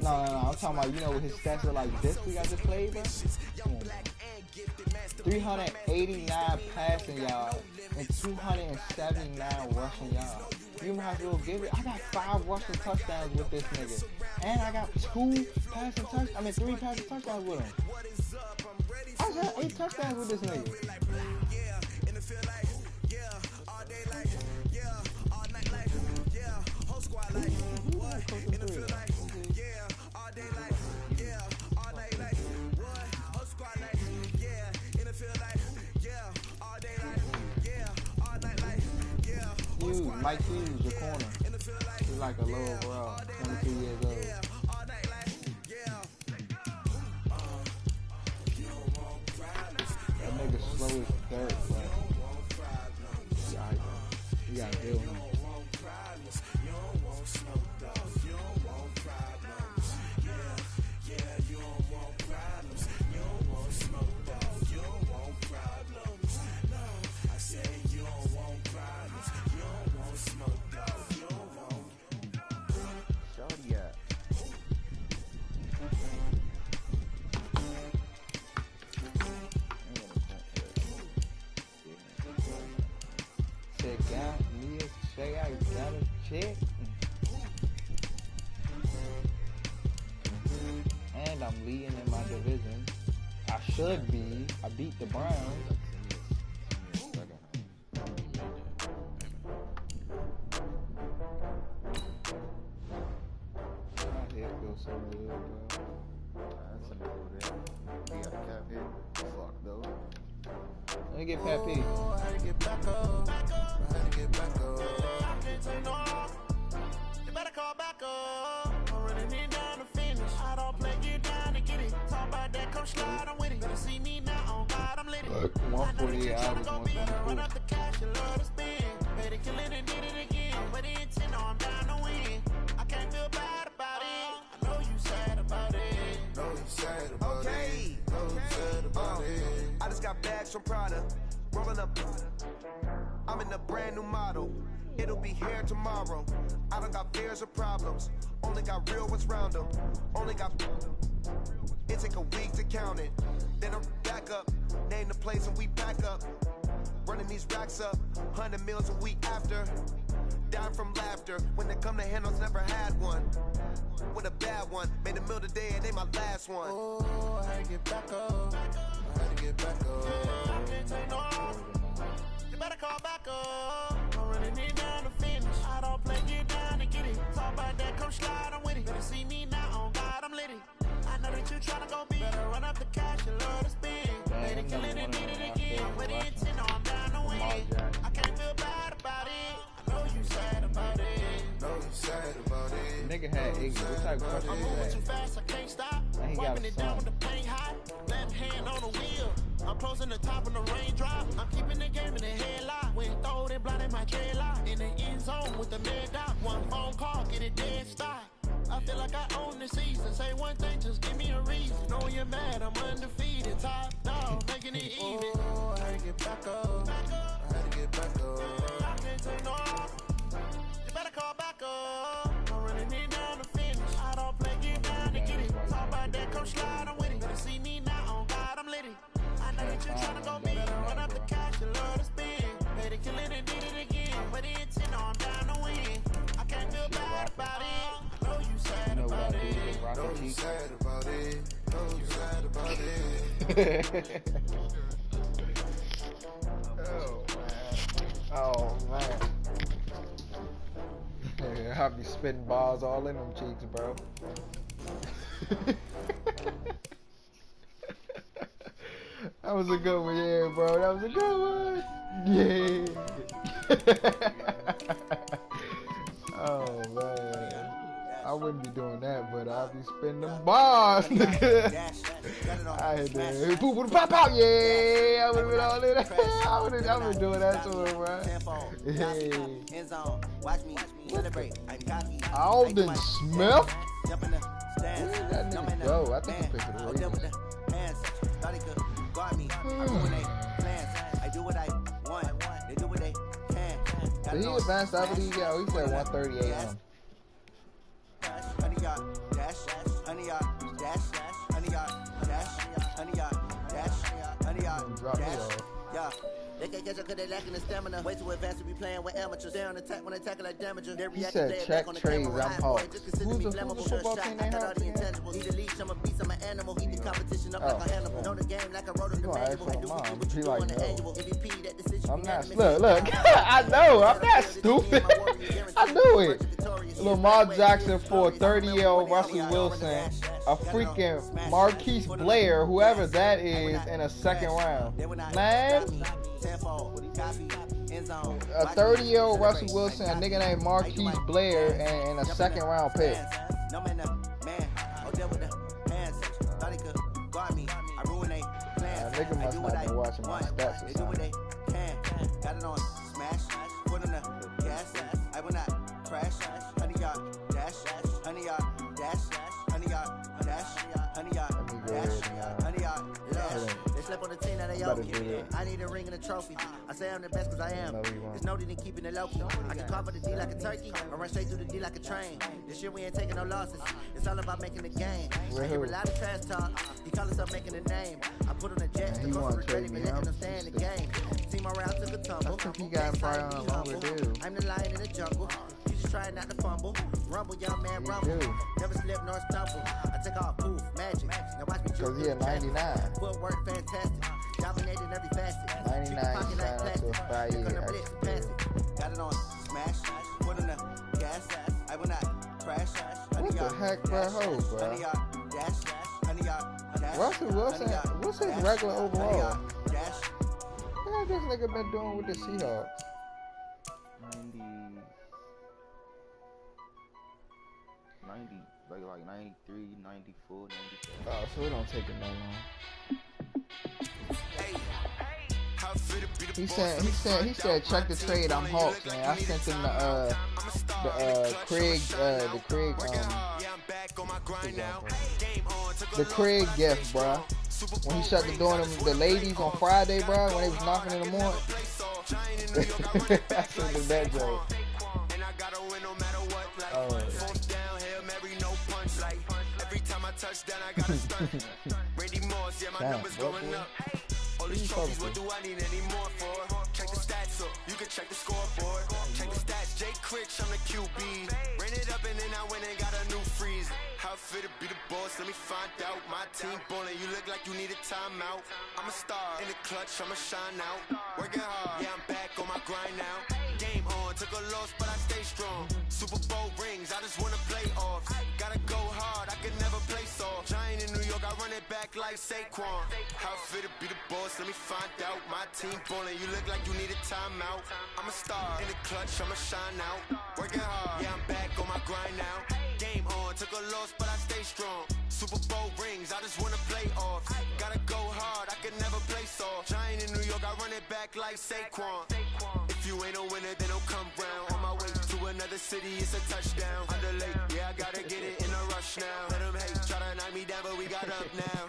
No, I'm talking about, you know what his stats are like this week I just played, bro? 389 passing yards and 279 rushing yards. You might as well give it. I got 5 rushing touchdowns with this nigga. And I got 3 passing touchdowns with him. I got 8 touchdowns with this nigga. Mike Hughes, your corner. He's like a low overall, 22 years old. That nigga slow as dirt, bro. You gotta deal with him. And I'm leading in my division. I should be. I beat the Browns. My head feels so good, bro. That's enough of that. We got a cap hit. Fuck though. Let me get Pat P. I had to get back up. You better call back up. I'm running it down to finish. I don't play, get down to get it. Talk about that, come slide, I'm with it. Better see me now, on God, I'm lit it. 148 hours, 124. Run up the cash, you love to spend. Better kill it and did it again. I'm with the intent, no, I'm down to win. I can't feel bad about it. I know you sad about it. Know you sad about it. Know you sad about it. I just got bags from Prada. Rolling up. I'm in a brand new model. It'll be here tomorrow. I don't got fears or problems. Only got real ones round them. Only got. It take a week to count it. Then I'm back up. Name the place and we back up. Running these racks up. 100 meals a week after. Down from laughter. When they come to handles, never had one. With a bad one. Made a meal today and they my last one. Oh, I had to get back up. You better call back up. I'm running it down to finish. I don't play, get down to get it. Talk about that, come slide, I'm with it. Better see me now. nigga had Iggy. What type of question is that? And he got a son. Left hand on the wheel. I'm closing the top of the raindrop. I'm keeping the game in the headlock. When throwed and blinded my dreadlock. In the end zone with the mid dot. One phone call, get it dead stop. I feel like I own the season. Say one thing, just give me a reason. Know you're mad, I'm undefeated. Top dog, making it even. Oh, I had to get back up. I had to get back up. I can't take no off. You better call back up. I'm running it down to finish. I don't play, get down to get it. Talk about that, come slide, I'm with it. Better see me now, on God, I'm litty. I know that you're trying to go big. Run up the cash, you love to spin. Made it, kill it, and did it again. But it's in on down to win. I can't feel bad about it. I know you sad about it. I know you sad about it. I know you sad about it. Oh man. Yeah, I'll be spitting balls all in them cheeks, bro. That was a good one, yeah, bro. That was a good one. Yeah. Oh man. I wouldn't be doing that, but I'll be spinning them bars, nigga. I had to poo poo pop out, yeah. I would have been all in that. I would have been doing that to him, bro. Yeah. Alden Smith? Where did that nigga go? I think he picked it away. Did he advance that? What did he get? Oh, he said 138 on him. Honey yard, dash, honey yard, dash, honey yard, dash, honey yard, dash, honey yard, dash, yeah. They can't catch up because they lacking the stamina. Way too advanced to be playing with amateurs. They on attack when they tackle like damager. They react to play back on the camera. I'm Hawks. Who's the football team they have? Need a leash, I'm a beast, I'm an animal. Heat the competition up like a animal. Know the game like I wrote in the manual. I do what you do on the annual. MVP, that decision. I'm not, look, I know, I'm not stupid. I knew it. Lamar Jackson for 30-year-old Russell Wilson, a freaking Marquise Blair, whoever that is, in a second round. Man, a 30-year-old Russell Wilson, a nigga named Marquise Blair, and a second round pick. Nigga must not been watching my stats or something. Got it on smash, put on the gas, I will not crash, honey yard, dash, honey yard, dash, honey yard, dash, honey yard, dash, honey yard, dash. They slept on the team that they owe me. I need a ring and a trophy. I say I'm the best because I am. There's no need in keeping it low. I can cover the D like a turkey, or run straight through the D like a train. This year we ain't taking no losses. It's all about making the game. I hear a lot of trash talk. He call himself making a name. I put on the Jets to go to regret me, letting them stay in the game. See my route took a tumble. I think he got probably on a longer deal. I'm the lion in the jungle. You just try not to fumble. Rumble, young man, rumble. Never slip nor stumble. I take off, poof, magic. Now watch me because he had 99. Footwork fantastic. Dominating every facet. 99 signed up to a 5-year extra. Got it on smash. Put in the gas. I will not crash. What the heck, bro? Hold, bro. Russell Wilson, what's his regular overall? What has this nigga been doing with the Seahawks? 90, like 93, 94, 95. Oh, so it don't take him that long. He said check the trade. I'm Hawks, man. I sent him the Craig gift, bro. When he shut the door on the ladies on Friday, bro, when they was knocking in the morning. I sent him that joke. Oh. Touchdown, I got a stunt. Randy Moss, yeah, my numbers going up. All these trophies, what do I need any more for? Check the stats up, you can check the scoreboard. Check the stats, Jay Critch, I'm the QB. Ran it up and then I went and got a new freezer. How fit to be the boss, let me find out. My team ballin', you look like you need a timeout. I'm a star, in the clutch, I'ma shine out. Working hard, yeah, I'm back on my grind now. Game on, took a loss, but I stay strong. Super Bowl rings, I just wanna play off. Gotta go hard, I can never play soft. Giant in New York, I run it back like Saquon. How fit to be the boss, let me find out. My team ballin', you look like you need a timeout. I'm a star, in the clutch, I'ma shine out. Working hard, yeah, I'm back on my grind now. Super Bowl rings, I just wanna play off. Gotta go hard, I can never play soft. Giant in New York, I run it back like Saquon. If you ain't a winner, then don't come round. On my way to another city, it's a touchdown. Underlay, yeah, I gotta get it in a rush now. Let them hate, try to knock me down, but we got up now.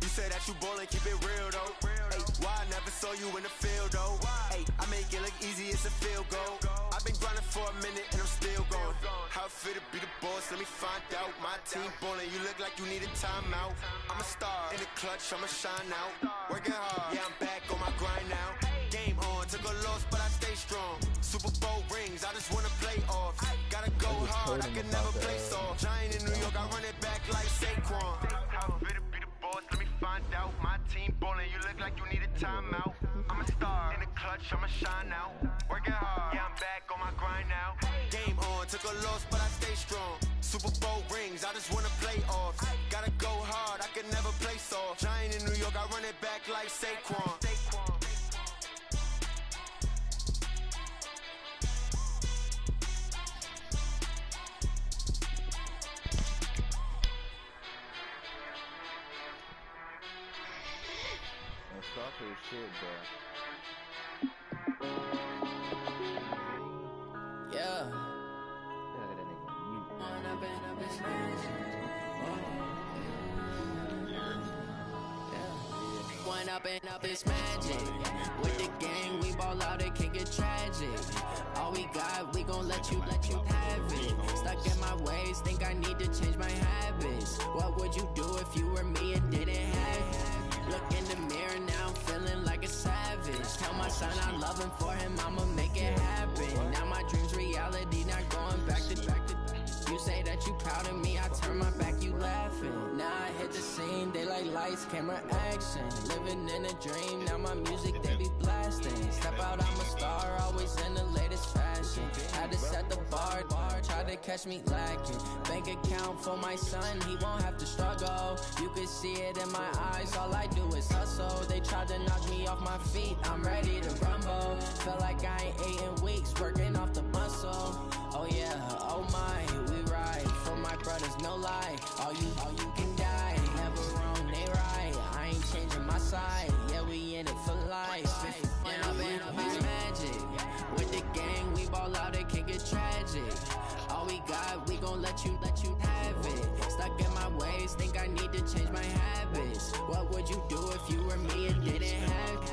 You say that you ballin', keep it real though. Ay, why I never saw you in the field though? Ay, I make it look easy, it's a field goal. I've been grinding for a minute and I'm still going. How it feel to be the boss, let me find out. My team ballin', you look like you need a timeout. I'm a star in the clutch, I'ma shine out. Working hard, yeah, I'm back on my grind now. Game on, took a loss, but I stay strong. Super Bowl rings, I just wanna play off. Gotta go hard, I can never play soft. Giant in New York, I run it back like Saquon. How it feel to be the boss, let me find out. My team ballin', you look like you need a timeout. I'm a star in the clutch, I'ma shine out. Working hard, yeah, I'm back on my grind now. Game on, took a loss, but I stay strong. Super Bowl rings, I just wanna play off. Gotta go hard, I can never play soft. Giant in New York, I run it back like Saquon. Stalker is shit, bro. Yeah. Yeah, that nigga mute. One up and up is magic. With the gang, we ball out, it can get tragic. All we got, we gon' let you have it. Stuck in my ways, think I need to change my habits. What would you do if you were me and didn't have it? Look in the mirror now, I'm feeling like a savage. Tell my son I love him, for him I'ma make it happen. Now my dream's reality, not going back to. You say that you proud of me, I turn my back, you laughing. Now I hit the scene, they like lights, camera, action. Living in a dream, now my music they be blasting. Step out, I'm a star, always in the latest fashion. Had to set the bar, try to catch me lacking. Bank account for my son, he won't have to struggle. You can see it in my eyes, all I do is hustle. They tried to knock me off my feet, I'm ready to rumble. Feel like I ain't ate in weeks, working off the muscle. Oh yeah, oh my, we ride for my brothers, no lie. All you can die, never wrong, they right. I ain't changing my side, yeah, we in it for life. And up is magic. With the gang, we ball out, it can get tragic. All we got, we gon' let you have it. Stuck in my ways, think I need to change my habits. What would you do if you were me and didn't have it?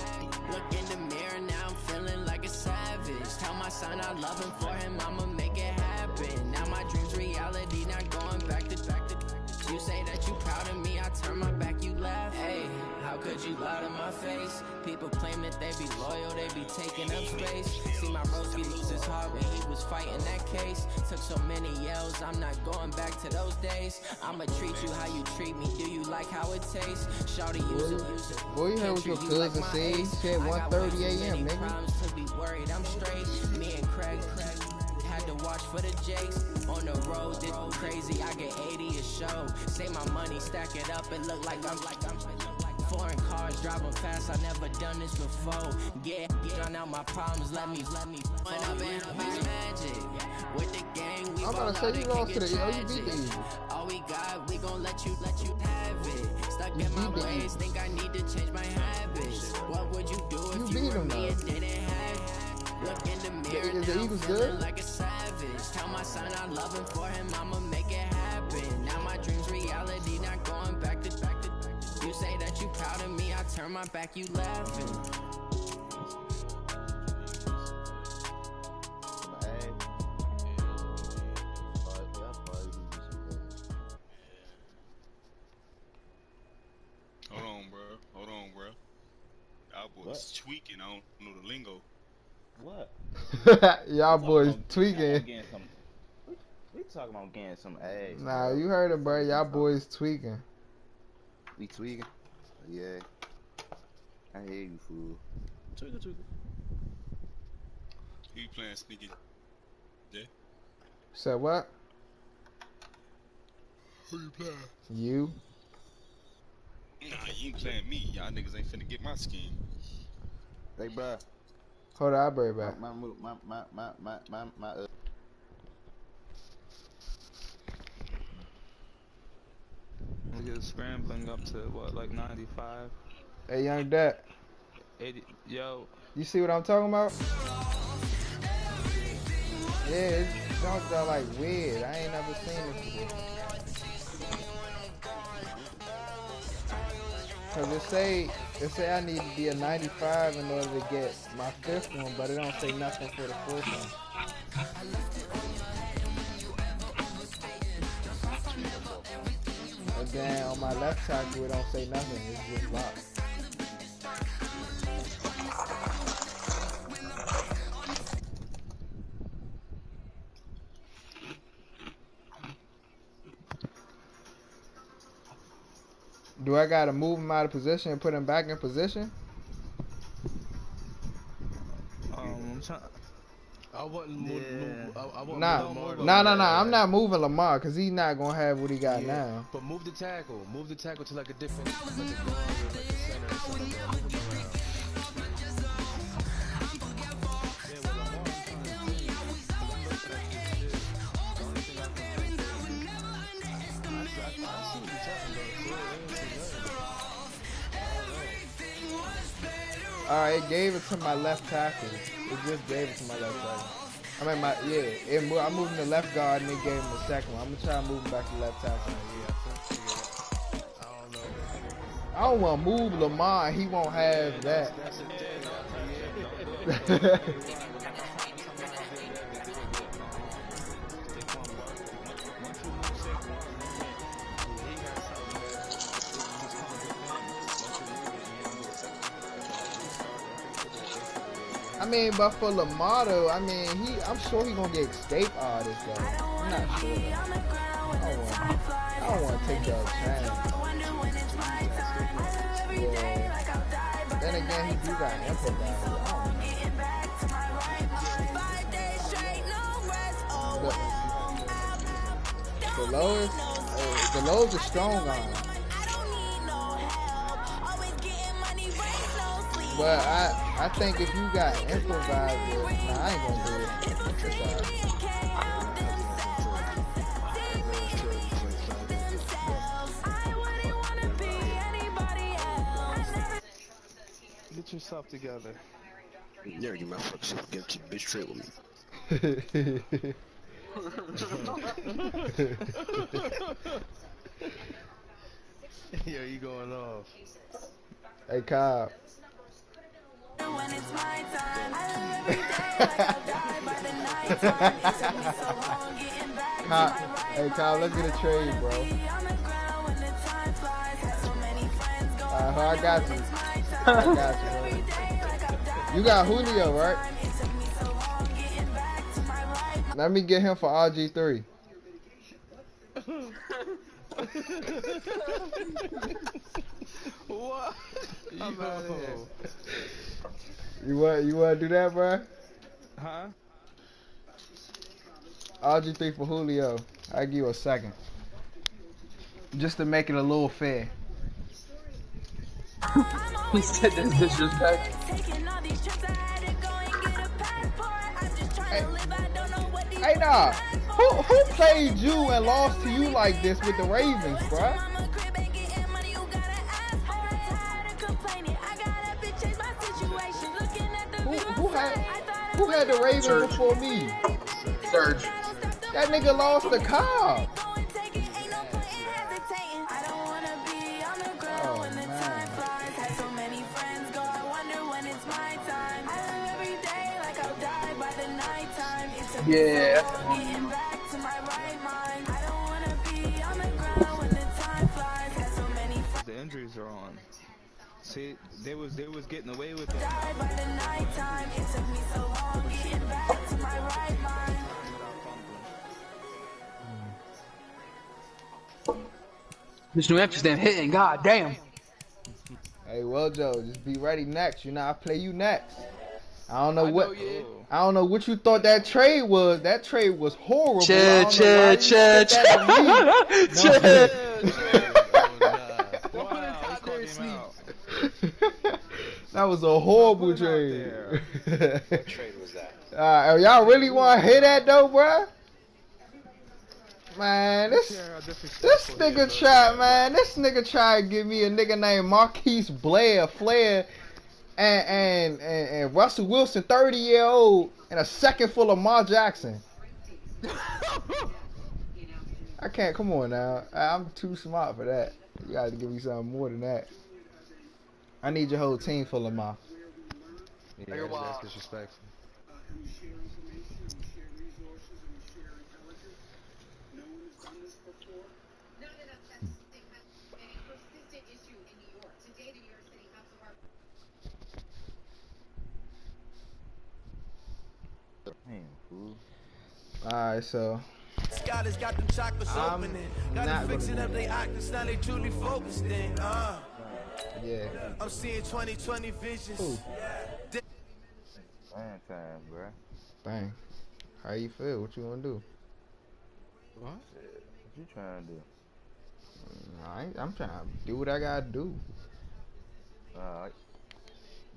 Look in the mirror, now I'm feeling like a savage. Tell my son I love him, for him I'ma make it happen. Now my dream's reality, not going back to. You say that you proud of me, I turn my back, you laugh. Hey, how could you lie to my face? People claim that they be loyal, they be taking up space. See my Roski lose his heart when he was fighting that case. Took so many yells, I'm not going back to those days. I'ma treat you how you treat me, do you like how it tastes? Shawty, use it. Boy, you heard what your cousin said. Shit, 1:30 a.m., nigga. To be worried, I'm straight. Me and Craig had to watch for the Jakes. On the road, it's crazy, I get 80 a show. Say my money, stack it up, it look like I'm foreign cars, driving fast, I never done this before. Get drown out my problems, let me one up and up is magic. With the gang, we I'm about to say you lost to the you beat these. All we got, we gon' let you have it. Stuck in my ways, think I need to change my habits. What would you do if you were me and didn't have it? Look in the mirror now, feeling like a savage. Tell my son I love him, for him I'ma make it happen. Now my dream's reality, not going back to. You say that you proud of me, I turn my back, you laughing. Hold on, bro. Y'all boys tweaking, I don't know the lingo. What? Y'all boys tweaking. We talking about getting some ass. Nah, you heard it, bro. Y'all boys tweaking. We tweaking? Yeah. I hear you, fool. Tweaking. Who you playing sneaky? Yeah? Said what? Who you playing? You? Nah, you ain't playing me. Y'all niggas ain't finna get my skin. Hey, bro. Hold on, I'll be right back. My niggas scrambling up to what, like 95? Hey, young dad. 80. Yo. You see what I'm talking about? Yeah, it's something that like weird. I ain't never seen this before. Cause it say I need to be a 95 in order to get my 5th one, but it don't say nothing for the 4th one. And then on my left tackle, it don't say nothing. It's just locked. Do I gotta move him out of position and put him back in position? I'm trying. I wouldn't move. Nah. I'm not moving Lamar because he's not gonna have what he got now. But move the tackle. Move the tackle to like a different, like a guard or like a center or something like that. Move him around. Alright, it gave it to my left tackle. It just gave it to my left tackle. I mean, I moved him to left guard and it gave him the second one. I'm gonna try to move him back to left tackle. I don't want to move Lamar. He won't have that. I mean, but for Lamar though, I mean, I'm sure he's gonna get escape artist though. I'm not sure. I don't want to take that chance. Yeah. Then again, he do got improvise. The lows are strong on him. But I think if you got improviser, nah, I ain't gonna do it. Get yourself together. Yeah, you motherfuckers get your bitch straight with me. Yo, you going off. Hey, Kyle. When it's my time, I live every day like I'll die by the night time. It took me so long getting back to my right mind. Hey, Kyle, let's get a trade, bro. I got you. I got you, bro. You got Julio, right? Let me get him for RG3. What? I'm out of here. You want to do that, bro? Huh? RG3 for Julio. I'll give you a second. Just to make it a little fair. He said that's disrespect. Hey, nah. Who played you and lost to you like this with the Ravens, bruh? Who had the Ravens Surge. before me? Surge. That nigga lost the Cobb. Oh, man. Yeah. The injuries are on. See, they was getting away with it. This New Amsterdam hitting, god damn. Hey, well, Joe, just be ready next. You know, I play you next. I don't know what you thought that trade was. That trade was horrible. That was a horrible trade. What trade was that? Y'all really want to hear that though, bruh? Man, this nigga tried, man. This nigga tried to give me a nigga named Marquise Flair, and Russell Wilson, 30-year-old, and a second for Lamar Jackson. I can't. Come on now. I'm too smart for that. You gotta give me something more than that. I need your whole team for Lamar. Yeah, that's disrespectful. Alright, so Scotty's got them chocolates opening. Gotta fix it up, they octaves, now they truly focused in. Yeah. I'm seeing 2020 visions. Ooh. Time, bro. Dang. How you feel? What you wanna do? What? What you trying to do? I'm trying to do what I gotta do. Alright.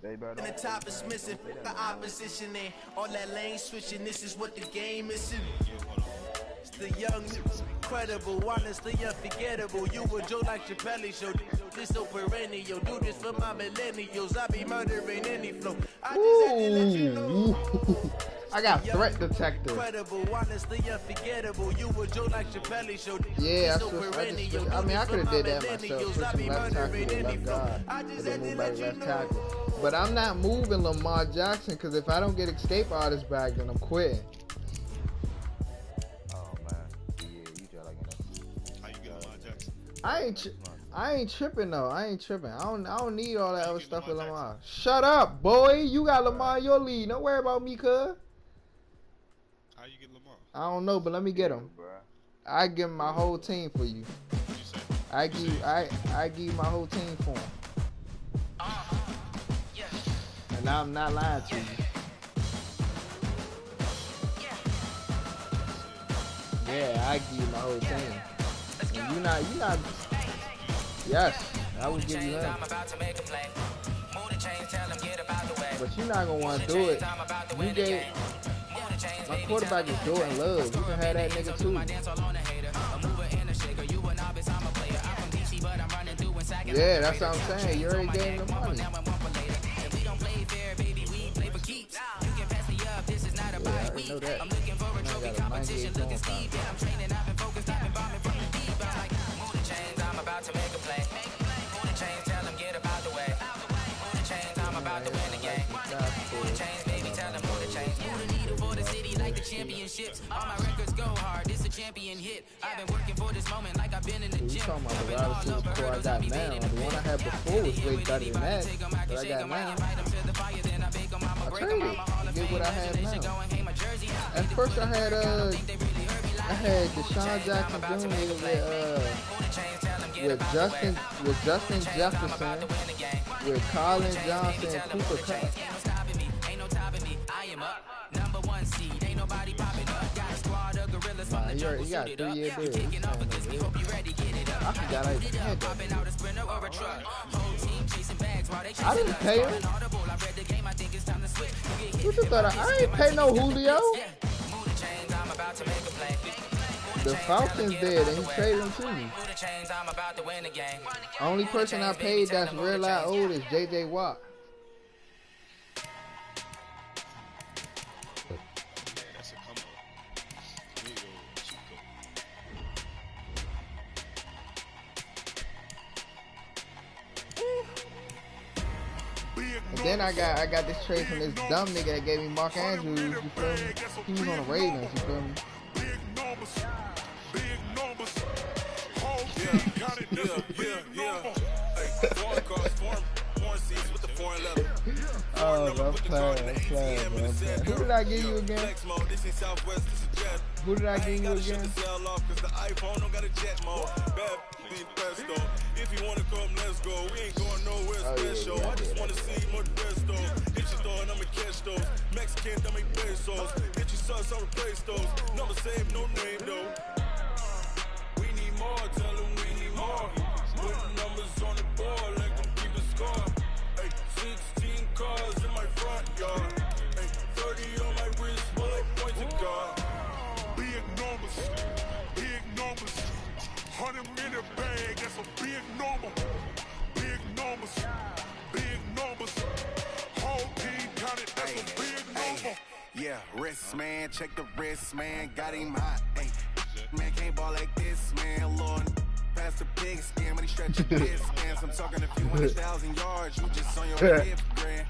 And the top is missing, the opposition in all that lane switching. This is what the game is. It's the young, incredible, honestly unforgettable. You would joke like Chappelle show. This so perennial. Do this for my millennials. I be murdering any flow. I just had to let you know. I got threat detector. Incredible, honestly unforgettable. You would joke like Chappelle show. Yeah, I mean, I could have did that myself. Switching left tackle to left guard. And then move back left tackle. But I'm not moving Lamar Jackson because if I don't get escape artist back, then I'm quitting. Oh man, yeah, you try like that. How you get Lamar Jackson? I ain't tripping though. I ain't tripping. I don't need all that other stuff with Lamar. Shut up, boy. You got Lamar in your lead. Don't worry about me, cuz. How you get Lamar? I don't know, but let me get him. I give him my whole team for you. I give you my whole team for him. And I'm not lying to you. Yeah, I give you my whole team. And you not. Yes, I will give you him. But you're not gonna want to do it. You gave. My quarterback is Jordan Love. You can have that nigga too. Yeah, that's what I'm saying. You already gave him the money. Yeah, I already know that. I got a 98 phone I'm about to make a play. Move the chains, tell them get about the way. Move the chains, I'm about to win the game. Move the chains, baby, tell them move the chains. Move the needle for the city like the championships. All my records go hard, this a champion hit. I've been working for this moment like I've been in the gym. You talking about the Robinson score I got now? The one I had before was way better than that. But I got now. I traded it to get what I have now. At first I had Deshaun Jackson Jr. with Justin Jefferson, with Colin Johnson and Cooper Kupp. Nah, he got a 3-year deal. I forgot I even had that. I didn't pay him. What you thought? I ain't pay no Julio. The Falcons did, and he traded him to me. Only person I paid that's real life old is J.J. Watt. And then I got this trade from this dumb nigga that gave me Mark Andrews. You feel me? He was on the Ravens. You feel me? Oh, I'm playing, man. Who did I give you again? Who did I give you again? If you wanna come, let's go. We ain't going nowhere special. I just wanna see more the best though. Hit your door and I'ma catch those. Mexican, don't make pesos. Hit your sons, I'll replace those. Never save no name though. We need more, tell them we need more. Putting numbers on the board, like them keep a score. Hey, 16 cars in my front yard. Hey, 30 on my wrist, bullet point to God. Big numbers, big minute bag, that's a big number. Big numbers, big numbers. Whole team counted, that's a big number. Yeah, wrist man, check the wrist man, got him hot. Ay, man can't ball like this, man. Lord, past the pig skin when he stretch your his scans. I'm talking a few 100,000 yards, you just on your hip, grand.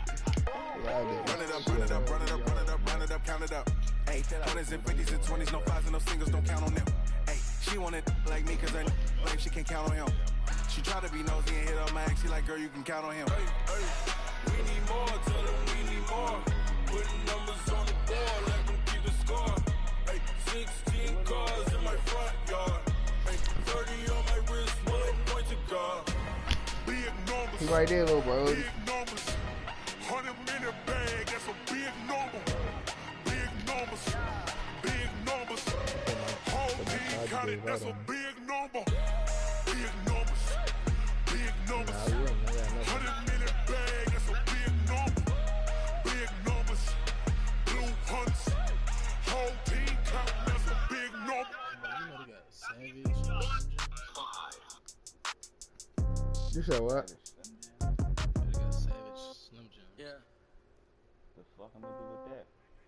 Run it up, run it up, run it up, run it up, run it up, count it up. Ay, 20s and 50s and 20s, no fives and no singles, don't count on them. Ay, she wanted like me cause her like she can't count on him. She try to be nosy and hit up my ex, she like, girl, you can count on him. Hey, we need more, tell them we need more. Putting numbers on the board, let them keep the score. Hey, 16 cars in my front yard. Hey, 30 on my wrist, one point to guard. Big numbers. He right there, little bro. Big numbers. 100-minute bag, that's a big number. Big numbers. Big numbers. Whole team counted, that's a big number. Big numbers. Big numbers. 100-minute bag, that's a big number. Big numbers. Blue hunts. Whole team counting, that's a big number. You said what?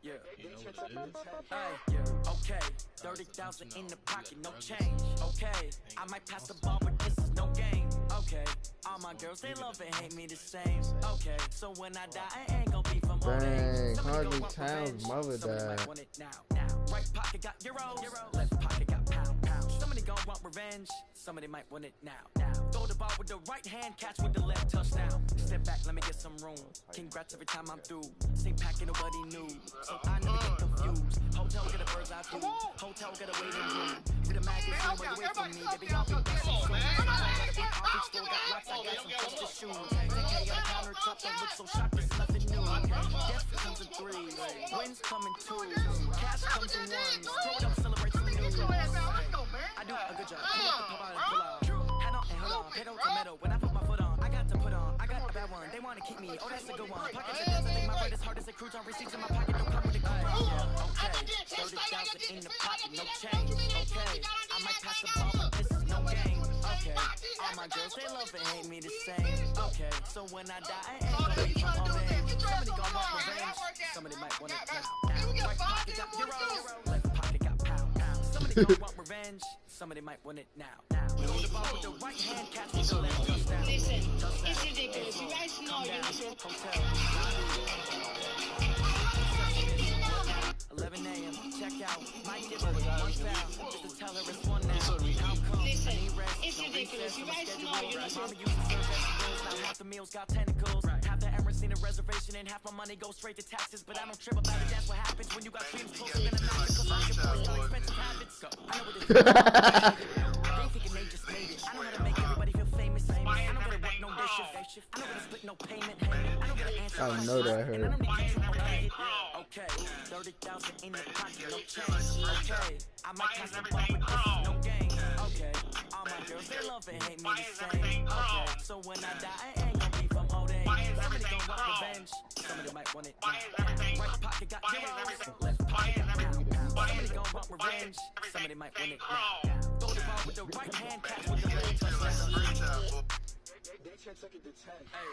Yeah. Okay. 30,000 in the pocket, no change. Okay. I might pass the ball, but this is no game. Okay. All my girls, they love and hate me the same. Okay. So when I die, I ain't gonna be from old age. Dang, 100 times mother died. Want it now. Right pocket got euros. Left pocket got pound. Somebody gon' want revenge. Somebody might want it now. Throw the ball with the right hand, catch with the left, touchdown. Step back, let me get some room. Congrats every time I'm through. Same packet, nobody knew. So I never get confused. Hotel get a bird's eye view. Hotel get a waiting room. With a magazine, wait away from me. Baby, I'll be busting soon. Office still got lots, I got some stuff to shoot. TK on the countertop, don't look so shocked, it's nothing new. Death comes in threes. Wins come in twos. Cash comes in ones. Throw it up, celebrate some news. I do a good job. Pull up the pop out and pull out. Head on and hold on. Pedal to metal. When I put my foot on, I got to put on. I got a bad one. They want to keep me. Oh, that's a good one. Pockets are dancing. Think my bread is hard as a cruise on receipts in my pocket. Don't come with a coupon. Okay. 30,000 in the pocket. No change. Okay. I might pass the ball, but this is no game. Okay. All my girls, they love and hate me the same. Okay. So when I die, I ain't gonna be from old age. Somebody gon' want revenge. Somebody might want it now. Right pocket got euros. Left pocket got pound. Somebody gon' want revenge. Somebody might want it now. Throw the ball with the right hand, catch with the left, touchdown. Listen, it's ridiculous. You guys know you're not Hotel. 11 a.m. Check out. Might give her one foul. Just to tell her it's one now. Outcome. Listen, it's ridiculous. You guys know you're not Mama used to serve vegetables. Now half the meals got tentacles. Half the Emirates need a reservation and half my money goes straight to taxes. But I don't trip about it. That's what happens when you got dreams closer than a mattress. Cause I get boys got expensive habits. I know what it is. They thinking they just made it. I know how to make everybody feel famous. I don't gotta work no day shift. I don't gotta split no payment. I don't gotta answer. I know that hurt. Okay, 30,000 in the pocket, no change. Okay, I might pass the ball, but this is no game. Okay, all my girls, they love and hate me the same. Okay, so when I die, I ain't gonna be from old age. Somebody gon' want revenge. Somebody might want it now. Right pocket got euros. Left pocket got pound. Somebody gon' want revenge. Somebody might want it now. Throw the ball with the right hand, catch with the left, touchdown. They can't take it to 10. Hey.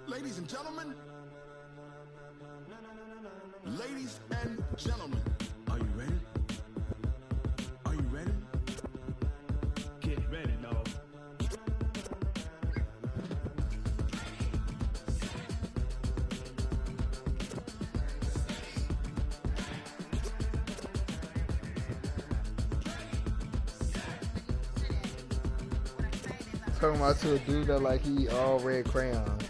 Ladies and gentlemen, ladies and gentlemen, are you ready? Are you ready? Get ready, dog. Talking about to a dude that like he all red crayons.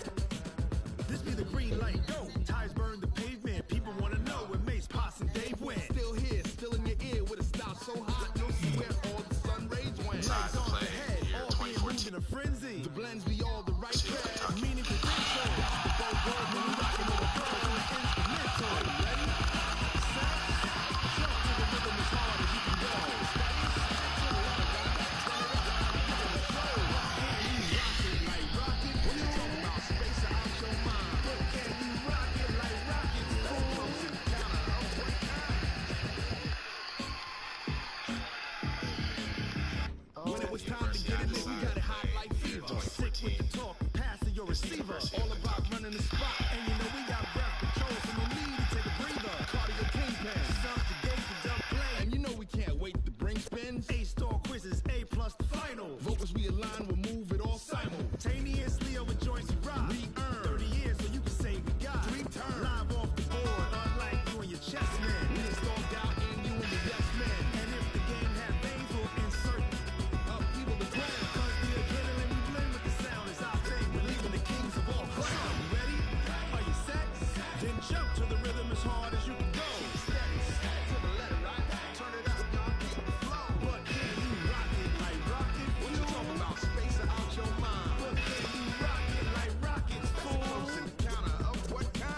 This be the green light, go. Tires burn the pavement. People want to know where Mace, Potts, and Dave went. Still here, still in your ear with a style so hot. You'll see where all the sun rays went. Lights on the head, all being moved in a frenzy. The blends be all the right path. Meaningful intro. That's the bold word when we rockin' with a pro and an instrumental. Ready? Set. receiver. All about running the spot. And you know we got breath control, so no need to take a breather. Cardio kingpin, subjugate the dumb play. And you know we can't wait to bring spins. A-star quizzes, A+ the final. Vocals we align, we'll move it all simultaneously over joints we rock. We earn 30 years, so you can say we got 3 turns. Live off the board, unlike you and your chess man. We installed out in you and the yes man. And if the game had veins, we'll insert upheaval the ground. Cause the adrenaline we blend with the sound is our thing. We're leaving the kings of all crowd. You ready? Are you set? Then jump to the rhythm as hard as you can go. Steady, to the letter, right? Turn it up, y'all, keep the flow. But can you rock it like rocket? What you talking about? Space out your mind. But can you rock it like rockets? Close encounter of what kind?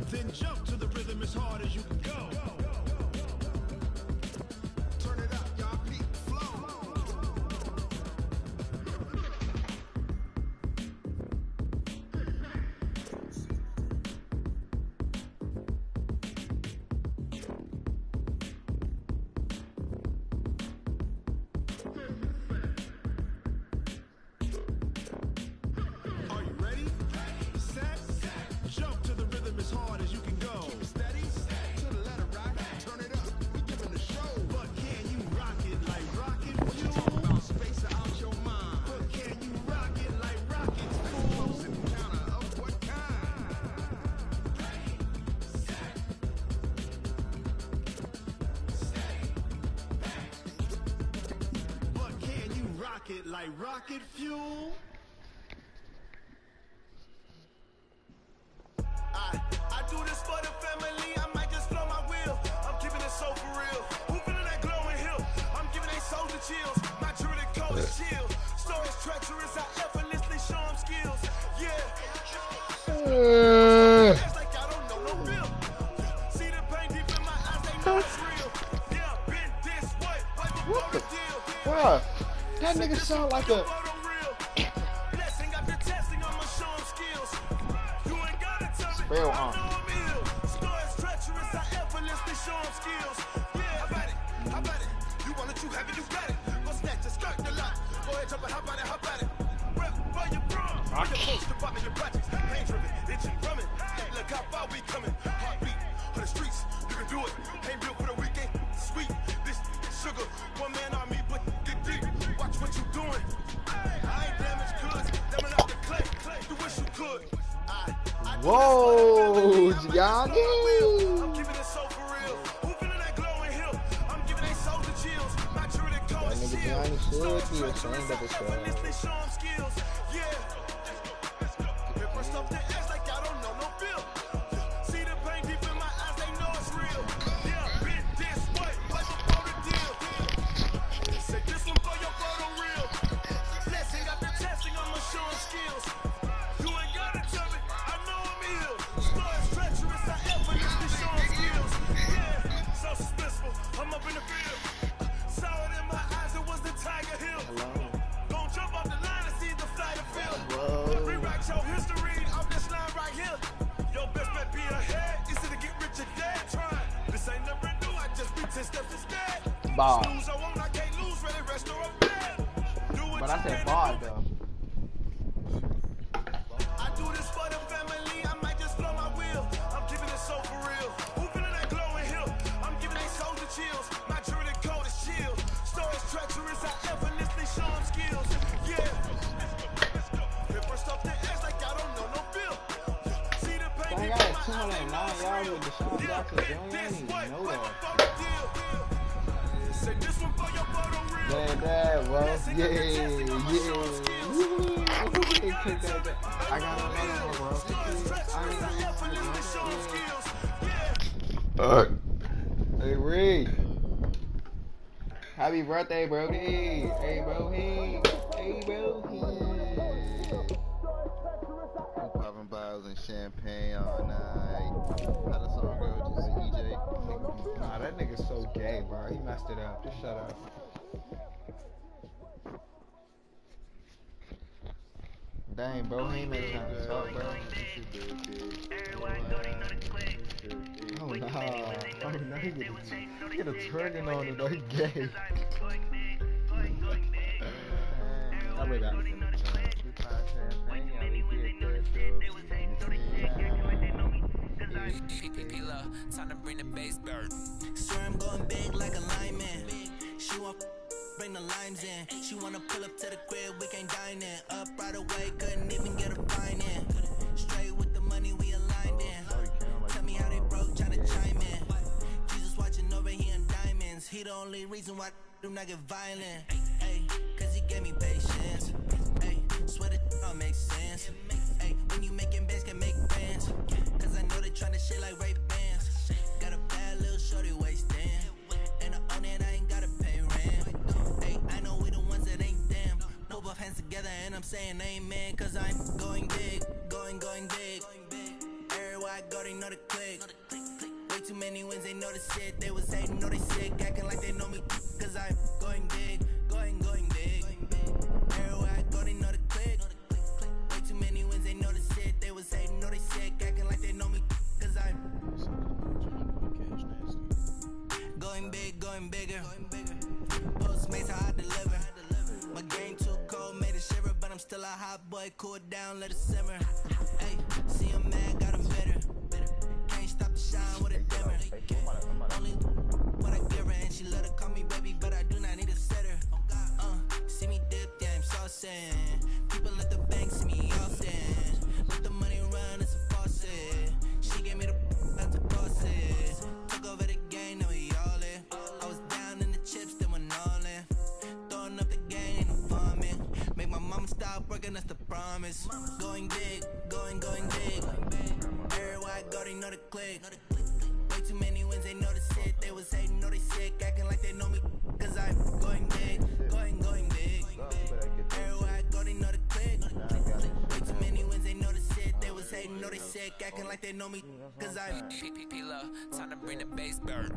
Then jump to the rhythm as hard as you can go. Turn it up, y'all, peak flow. Are you ready? Set, jump to the rhythm as hard as you can go. Keep steady, to the letter, right? Turn it up, we giving the show. But can you rock it like rocket? What you talking about? Space out your mind. But can you rock it like rockets? Close encounter of what kind? But can you rock it like rocket fuel? I do this for the family, I might just blow my wheel. I'm keeping it so for real. Who feeling that glowing hill? I'm giving they soldier chills. My druidic code is chill. Stories treacherous, I effortlessly show them skills. Yeah. It's like I don't know no bill. See the pain deep in my eyes, they know it's real. Yeah, been this way, but before the deal. Bruh, that nigga sound like a. Blessing after testing, I'ma show them skills. You ain't gotta tell me. Real, I know I'm ill. Stories treacherous, I effortlessly show them skills. Yeah, how about it? How about it? You want it, you have it, you got it. Go snatch it, skirt the lot. Go ahead, jump it, how about it? How about it? Rep by your bra. You're supposed to pop in your projects. Pain driven, itching, drumming. Look how far we coming. Heartbeat on the streets. You can do it. Ain't built for the weekend. Sweet. This sugar. One man army, but get deep. Watch what you doing. I ain't damaged goods. Damn out the clay. You wish you could. Whoa, Gianni. I'm keeping it so for real. Who feeling that glowing hill? I'm giving they soldier chills. My druidic code is That nigga chill. Gianni should be Stories ashamed of himself. effortlessly show them skills. Yeah. Paper stuff that acts like I don't know no bill. See the pain deep in my eyes, they know it's real. Yeah, been this way, but before the deal. Say this one for your photo real. Blessing after testing, I'ma show them skills. You ain't gotta tell me, I know I'm ill. Stories treacherous, I effortlessly show them skills. Yeah, so suspenseful, I'm up in the field. Saw it in my eyes, it was the Tiger Hill. Gon' jump off the line and see the flight of field. Rewrite your history off this line right here. Your best bet be ahead, instead of get rich or dead trying. This ain't never new, I just be 10 steps instead. Bob. Snooze, I won't, I can't lose, ready, rest or I'm dead. Do what But you I said can Bob do. though. I do this for the family, I might just blow my wheel. I'm keeping it so for real. Who feeling that glowing hill? I'm giving they soldier chills. My druidic code is chill. Stories treacherous, I effortlessly show them skills. Yeah. Paper stuff that acts like I don't know no bill. See the pain I deep got in my eyes, they 209 know it's yards real. with Deshaun Yeah, Jackson. been Jones, I this didn't way, even know but that. before the deal. Say this one for your photo real. Man, that, bro. Yeah. I got another one, bro. Hey, Reed. Happy birthday, bro. Hey, bro. Hey, bro. I'm popping bottles and champagne all night. How the song go? Just EJ? Nah, that nigga's so gay, bro. He messed it up. Just shut up. Dang, bro. He ain't made time to talk, bro. Oh, nah. Oh, no, he get a turning on it, that gay. I really got Time to bring the bass bird. Swear I'm going big like a lineman. She want bring the limes in. She wanna pull up to the crib, we can't dine in. Up right away, couldn't even get a fine in. Straight with the money we aligned in. Tell me how they broke, tryna chime in. Jesus watching over here in diamonds. He the only reason why I do not get violent. Ay, cause he gave me patience. Ay, swear that all makes sense. Ay, when you making bands can make friends. Cause I know they tryna shit like Ray Bans. Got a bad little shorty wasting. And I own it, I ain't gotta pay rent. Ay, I know we the ones that ain't them. Put both hands together and I'm saying amen. Cause I'm going big, going big. Everywhere I go, they know the click. Way too many wins, they know the shit. They was hating, know they sick, acting like they know me. Cause I'm going big, going big. Everywhere I go, they know the click. Way too many wins, they know the shit. They was hating, know they sick, acting like they know me. Cause I'm going big, going bigger. Postmates how I deliver. My game too cold, made it shiver, but I'm still a hot boy. Cool it down, let it simmer. Hey, see him mad, got him bitter. Can't stop the shine with a dimmer. Only what I give her, and she let her call me baby, but I do not need a sitter. See me dip, yeah, I'm saucing. People at the bank see me often. Let the money run, it's a faucet. She gave me the that's a faucet. Took over the game, now we all in. I was down in the chips, then went all in. Throwing up the game, ain't no farming. Make my mama stop working, that's the promise. Going big, going big. Everywhere I go, they know the click. Way too many wins, they know the shit. They was hating, know they sick, acting like they know me. Cause I'm going big, going big. Everywhere I go, they know the click. Way too many wins, they know the shit. They was hating, know they sick, acting like they know me. Cause I'm P-Love, time to bring the bass bird.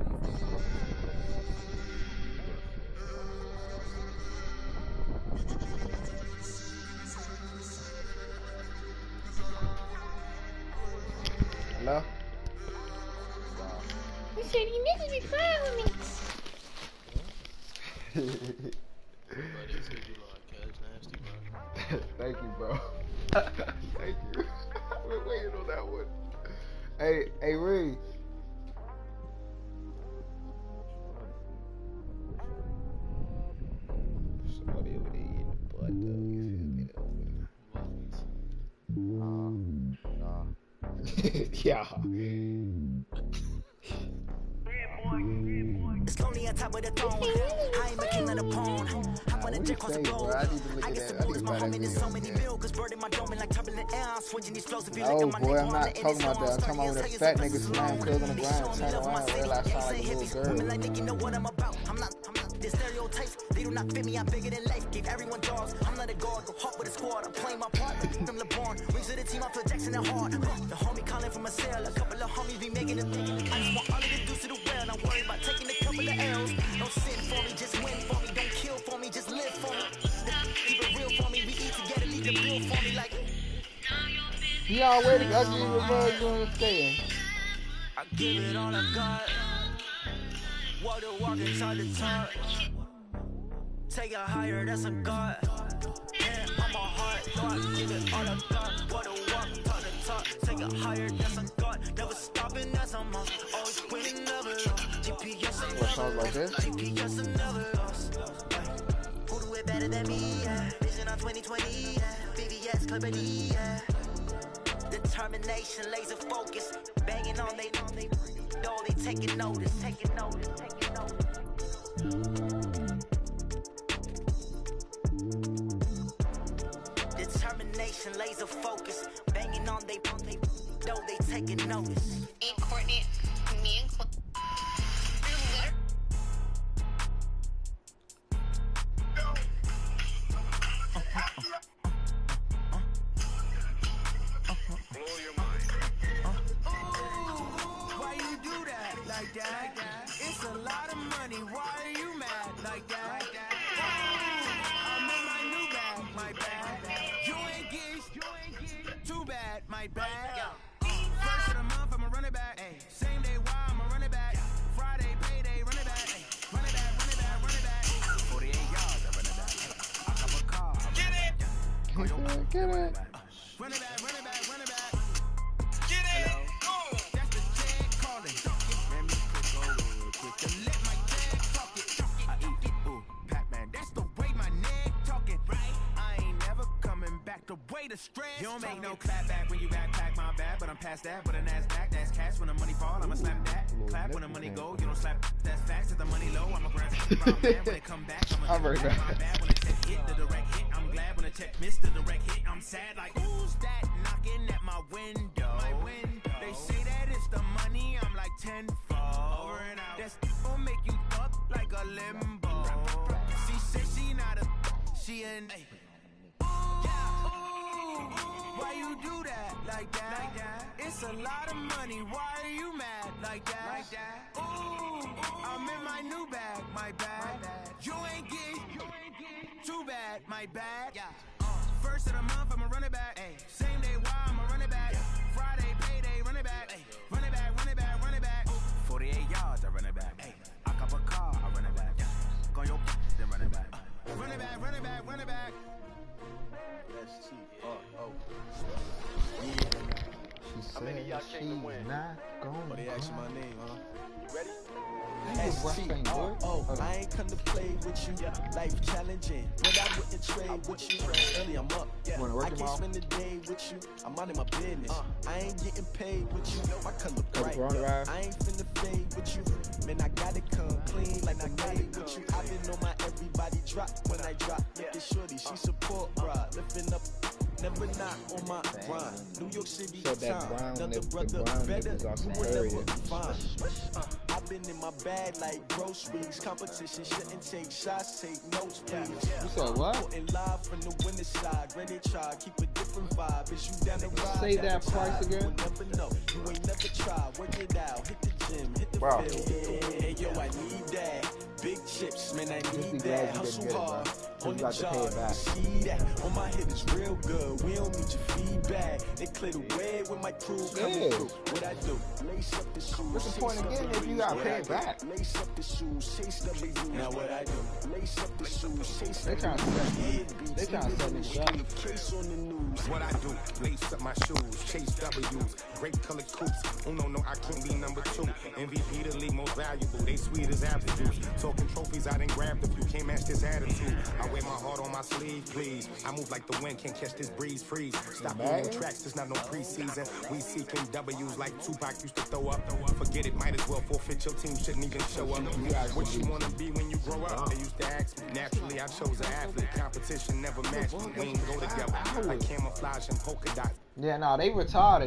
Hello? You said you niggas be playing with me. Thank you, bro. Thank you. I've been waiting on that one. Hey, Reed. Somebody over there in the butt, though. You feel me, though? Yeah. It's lonely on top of the throne. I am a king of the pawn. Hop on the jet across the globe. I get some moves, my homie, there's so many bills. Cause bird in my dome like turbulent air. I'm switching these flows. If you look at my boy, name I'm not talking about that. I'm talking about with a fat nigga slam pills on the ground, turn around, realize I sound like a little girl. Women like think you know what I'm about. I'm not the stereotypes. They do not fit me. I'm bigger than life. Gave everyone dogs. I'm not a guard. Go hop with a squad. I'm playing my part. From LeBron. Rings to the team. I feel Jackson and hard. The homie calling from a cell. A couple of homies be making it. I just want all of the dudes to the well. Not worried about taking a couple of L's. Don't sin for me, just win for me. Don't kill for me, just live for me. Keep it real for me. We eat together, leave the bill for me like. He already ugly reverse on the stand. I give it all I got. Walk the walk inside the talk. Take it higher, that's a god. Yeah, I'm a heart, so I give it all I got. Walk the walk, talk the talk. Take it higher, that's a god. Never stopping, that's a must. Always winning, never lost. GPS and never lost. GPS and never lost. Who do it better than me? Yeah. Vision on 2020. Yeah. VVS, Clarity. Yeah. Determination, laser focus. Banging on they know they taking notice. Taking notice. Taking notice. Determination, laser focus. Banging on they know they taking notice. And Courtney, me and Courtney. Why you do that like that? It's a lot of money. Why are you mad like that? I'm in my new bag, my bad. You ain't geese, too bad, my bad. First of the month, I'ma run it back. Get it. You don't make no clap back when you backpack my bad, but I'm past that. But a NASDAQ, that's cash. When the money fall, I'ma slap that. Clap when the money go, you don't slap. That's facts. If the money low, I'ma grab it. Man, when it come back, I'ma right back. my bad. When the check hit, the direct hit. I'm glad when the check missed the direct hit. I'm sad like who's that knocking at my window? They say that it's the money. I'm like tenfold. Over and out. That's gon' make you up like a limbo. She said she not a. She an. Why you do that like that? It's a lot of money. Why are you mad like that? Ooh, I'm in my new bag, my bad. You ain't get too bad, my bad. First of the month, I'ma run it back. Same day, why I'ma run it back. Friday, payday, run it back. Run it back, run it back, run it back. 48 yards, I run it back. I cop a car, I run it back. Go your then run it back. Run it back, run it back, run it back. That's cheap. She said she's not going. Oh, they asked my name, huh? Ready? I ain't come to play with you. Life challenging, but I wouldn't trade with you. Early I'm up. I can't spend the day with you. I'm out of my business. I ain't getting paid with you. My color bright. I ain't finna fade with you. Man, I gotta come clean like I made with you. I've been on my everybody drop when I drop. Look at shorty, she support rod. Lifting up. Never not on my grind. New York City time. Another brother better. You will never find. I've been in my bag like groceries. Competition shouldn't take shots, take notes, please. You said what? Putting live from the winter side. Ready try, keep a different vibe. Is you down the ride? Say that price again. You never know. You ain't never tried. Work it out. Hit the gym. Hit the field. Hey yo, I need that. Big chips, man, I need that. Hustle hard. On the job, see that. On my head is real good. We don't need your feedback. They clear the way when my crew coming through. What I do? Lace up the shoes. What's the point again if you got paid back? Lace up the shoes, chase the big. Now what I do? Lace up the shoes, chase the big. They trying to set me up. Case on the news. What I do? Lace up my shoes, chase W's. Great colored coops. Oh no, I can't be number 2. MVP the league most valuable. They sweet as apple juice. Talking trophies, I didn't grab the few. Can't match this attitude. I wear my heart on my sleeve, please. I move like the wind, can't catch this breeze, freeze. Stop moving tracks, there's not no preseason. We seeking W's like Tupac used to throw up. Forget it, might as well forfeit. Your team shouldn't even show up. What you wanna be when you grow up? They used to ask me. Naturally, I chose an athlete. Competition never matched me. We ain't go together. Like camouflage and polka dots. Yeah, no, they retarded.